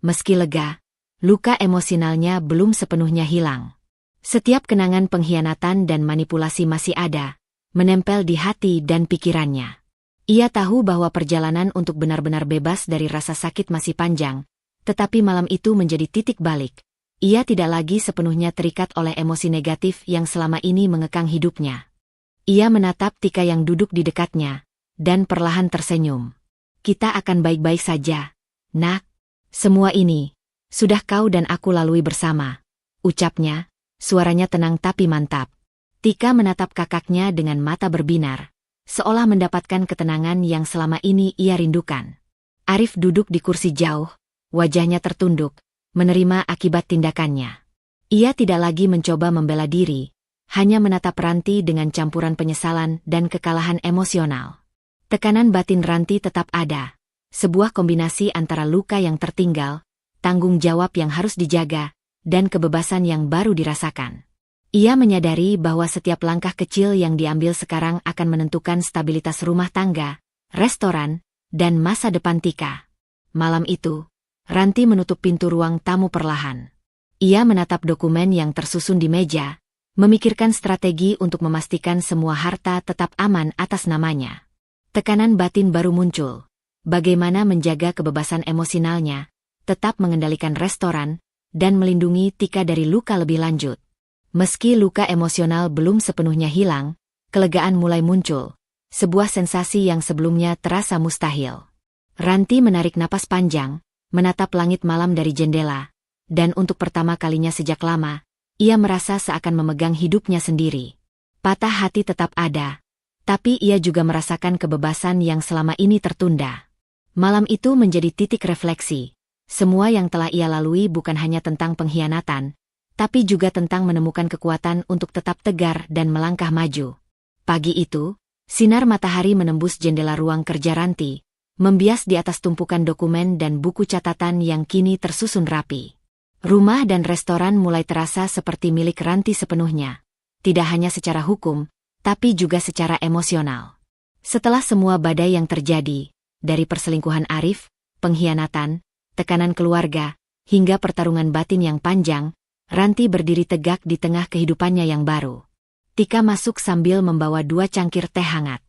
Meski lega, luka emosionalnya belum sepenuhnya hilang. Setiap kenangan pengkhianatan dan manipulasi masih ada, menempel di hati dan pikirannya. Ia tahu bahwa perjalanan untuk benar-benar bebas dari rasa sakit masih panjang, tetapi malam itu menjadi titik balik. Ia tidak lagi sepenuhnya terikat oleh emosi negatif yang selama ini mengekang hidupnya. Ia menatap Tika yang duduk di dekatnya, dan perlahan tersenyum. Kita akan baik-baik saja, nak. Semua ini, sudah kau dan aku lalui bersama, ucapnya, suaranya tenang tapi mantap. Tika menatap kakaknya dengan mata berbinar, seolah mendapatkan ketenangan yang selama ini ia rindukan. Arif duduk di kursi jauh, wajahnya tertunduk, menerima akibat tindakannya. Ia tidak lagi mencoba membela diri, hanya menatap Ranti dengan campuran penyesalan dan kekalahan emosional. Tekanan batin Ranti tetap ada, sebuah kombinasi antara luka yang tertinggal, tanggung jawab yang harus dijaga, dan kebebasan yang baru dirasakan. Ia menyadari bahwa setiap langkah kecil yang diambil sekarang akan menentukan stabilitas rumah tangga, restoran, dan masa depan Tika. Malam itu, Ranti menutup pintu ruang tamu perlahan. Ia menatap dokumen yang tersusun di meja, memikirkan strategi untuk memastikan semua harta tetap aman atas namanya. Tekanan batin baru muncul. Bagaimana menjaga kebebasan emosionalnya, tetap mengendalikan restoran, dan melindungi Tika dari luka lebih lanjut. Meski luka emosional belum sepenuhnya hilang, kelegaan mulai muncul, sebuah sensasi yang sebelumnya terasa mustahil. Ranti menarik napas panjang, menatap langit malam dari jendela, dan untuk pertama kalinya sejak lama, ia merasa seakan memegang hidupnya sendiri. Patah hati tetap ada, tapi ia juga merasakan kebebasan yang selama ini tertunda. Malam itu menjadi titik refleksi. Semua yang telah ia lalui bukan hanya tentang pengkhianatan, tapi juga tentang menemukan kekuatan untuk tetap tegar dan melangkah maju. Pagi itu, sinar matahari menembus jendela ruang kerja Ranti, membias di atas tumpukan dokumen dan buku catatan yang kini tersusun rapi. Rumah dan restoran mulai terasa seperti milik Ranti sepenuhnya, tidak hanya secara hukum, tapi juga secara emosional. Setelah semua badai yang terjadi, dari perselingkuhan Arif, pengkhianatan, tekanan keluarga, hingga pertarungan batin yang panjang, Ranti berdiri tegak di tengah kehidupannya yang baru. Tika masuk sambil membawa 2 cangkir teh hangat.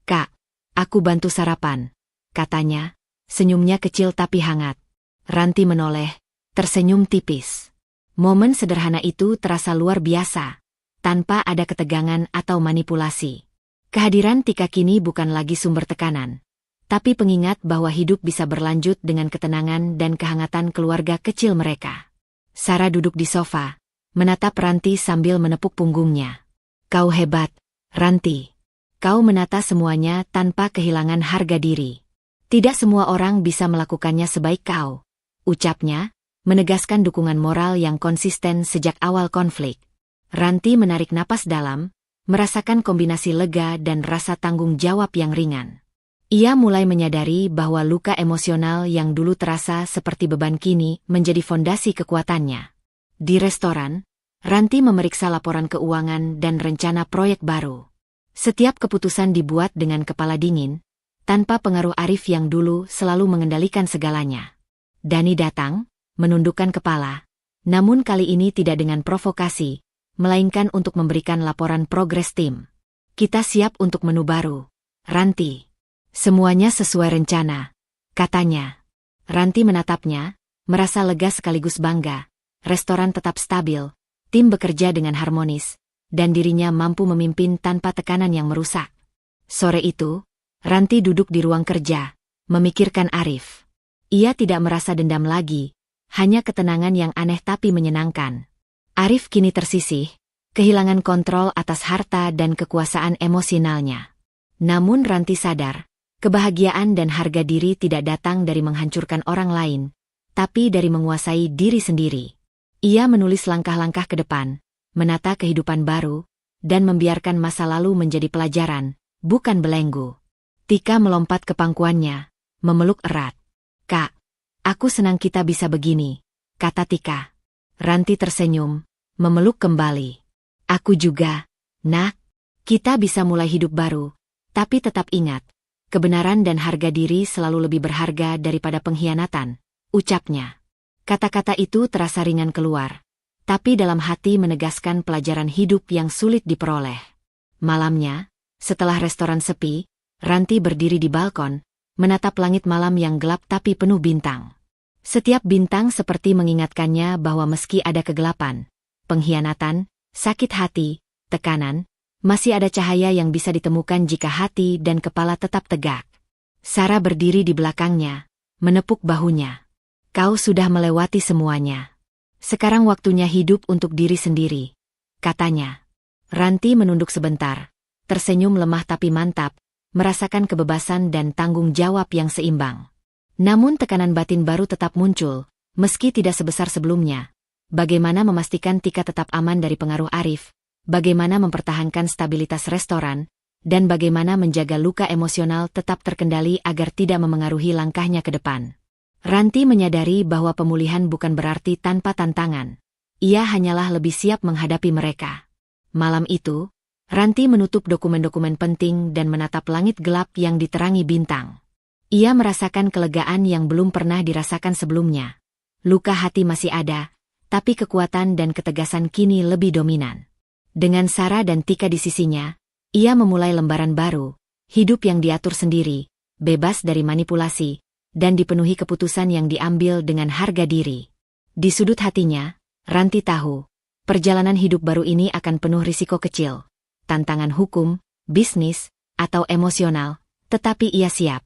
"Kak, aku bantu sarapan," katanya, senyumnya kecil tapi hangat. Ranti menoleh, tersenyum tipis. Momen sederhana itu terasa luar biasa, tanpa ada ketegangan atau manipulasi. Kehadiran Tika kini bukan lagi sumber tekanan, tapi pengingat bahwa hidup bisa berlanjut dengan ketenangan dan kehangatan keluarga kecil mereka. Sarah duduk di sofa, menatap Ranti sambil menepuk punggungnya. "Kau hebat, Ranti. Kau menata semuanya tanpa kehilangan harga diri. Tidak semua orang bisa melakukannya sebaik kau," ucapnya, menegaskan dukungan moral yang konsisten sejak awal konflik. Ranti menarik napas dalam, merasakan kombinasi lega dan rasa tanggung jawab yang ringan. Ia mulai menyadari bahwa luka emosional yang dulu terasa seperti beban kini menjadi fondasi kekuatannya. Di restoran, Ranti memeriksa laporan keuangan dan rencana proyek baru. Setiap keputusan dibuat dengan kepala dingin, tanpa pengaruh Arif yang dulu selalu mengendalikan segalanya. Dani datang, menundukkan kepala, namun kali ini tidak dengan provokasi, melainkan untuk memberikan laporan progres tim. "Kita siap untuk menu baru, Ranti. Semuanya sesuai rencana," katanya. Ranti menatapnya, merasa lega sekaligus bangga. Restoran tetap stabil, tim bekerja dengan harmonis, dan dirinya mampu memimpin tanpa tekanan yang merusak. Sore itu, Ranti duduk di ruang kerja, memikirkan Arif. Ia tidak merasa dendam lagi, hanya ketenangan yang aneh tapi menyenangkan. Arif kini tersisih, kehilangan kontrol atas harta dan kekuasaan emosionalnya. Namun Ranti sadar, kebahagiaan dan harga diri tidak datang dari menghancurkan orang lain, tapi dari menguasai diri sendiri. Ia menulis langkah-langkah ke depan, menata kehidupan baru, dan membiarkan masa lalu menjadi pelajaran, bukan belenggu. Tika melompat ke pangkuannya, memeluk erat. "Kak, aku senang kita bisa begini," kata Tika. Ranti tersenyum, memeluk kembali. "Aku juga, Nak. Kita bisa mulai hidup baru, tapi tetap ingat, kebenaran dan harga diri selalu lebih berharga daripada pengkhianatan," ucapnya. Kata-kata itu terasa ringan keluar, tapi dalam hati menegaskan pelajaran hidup yang sulit diperoleh. Malamnya, setelah restoran sepi, Ranti berdiri di balkon, menatap langit malam yang gelap tapi penuh bintang. Setiap bintang seperti mengingatkannya bahwa meski ada kegelapan, pengkhianatan, sakit hati, tekanan, masih ada cahaya yang bisa ditemukan jika hati dan kepala tetap tegak. Sarah berdiri di belakangnya, menepuk bahunya. "Kau sudah melewati semuanya. Sekarang waktunya hidup untuk diri sendiri," katanya. Ranti menunduk sebentar, tersenyum lemah tapi mantap, merasakan kebebasan dan tanggung jawab yang seimbang. Namun tekanan batin baru tetap muncul, meski tidak sebesar sebelumnya. Bagaimana memastikan Tika tetap aman dari pengaruh Arif, bagaimana mempertahankan stabilitas restoran, dan bagaimana menjaga luka emosional tetap terkendali agar tidak memengaruhi langkahnya ke depan. Ranti menyadari bahwa pemulihan bukan berarti tanpa tantangan. Ia hanyalah lebih siap menghadapi mereka. Malam itu, Ranti menutup dokumen-dokumen penting dan menatap langit gelap yang diterangi bintang. Ia merasakan kelegaan yang belum pernah dirasakan sebelumnya. Luka hati masih ada, tapi kekuatan dan ketegasan kini lebih dominan. Dengan Sarah dan Tika di sisinya, ia memulai lembaran baru, hidup yang diatur sendiri, bebas dari manipulasi, dan dipenuhi keputusan yang diambil dengan harga diri. Di sudut hatinya, Ranti tahu, perjalanan hidup baru ini akan penuh risiko kecil, tantangan hukum, bisnis, atau emosional, tetapi ia siap.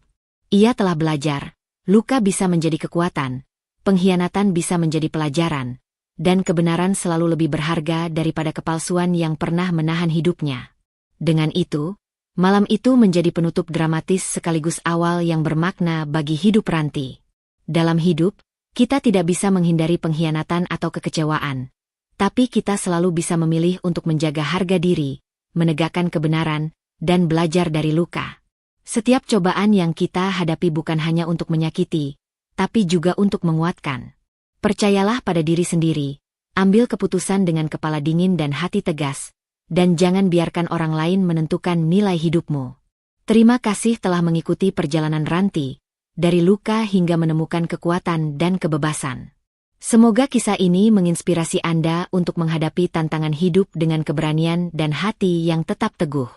Ia telah belajar, luka bisa menjadi kekuatan, pengkhianatan bisa menjadi pelajaran, dan kebenaran selalu lebih berharga daripada kepalsuan yang pernah menahan hidupnya. Dengan itu, malam itu menjadi penutup dramatis sekaligus awal yang bermakna bagi hidup Ranti. Dalam hidup, kita tidak bisa menghindari pengkhianatan atau kekecewaan. Tapi kita selalu bisa memilih untuk menjaga harga diri, menegakkan kebenaran, dan belajar dari luka. Setiap cobaan yang kita hadapi bukan hanya untuk menyakiti, tapi juga untuk menguatkan. Percayalah pada diri sendiri, ambil keputusan dengan kepala dingin dan hati tegas, dan jangan biarkan orang lain menentukan nilai hidupmu. Terima kasih telah mengikuti perjalanan Ranti, dari luka hingga menemukan kekuatan dan kebebasan. Semoga kisah ini menginspirasi Anda untuk menghadapi tantangan hidup dengan keberanian dan hati yang tetap teguh.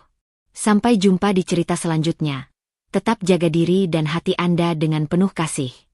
Sampai jumpa di cerita selanjutnya. Tetap jaga diri dan hati Anda dengan penuh kasih.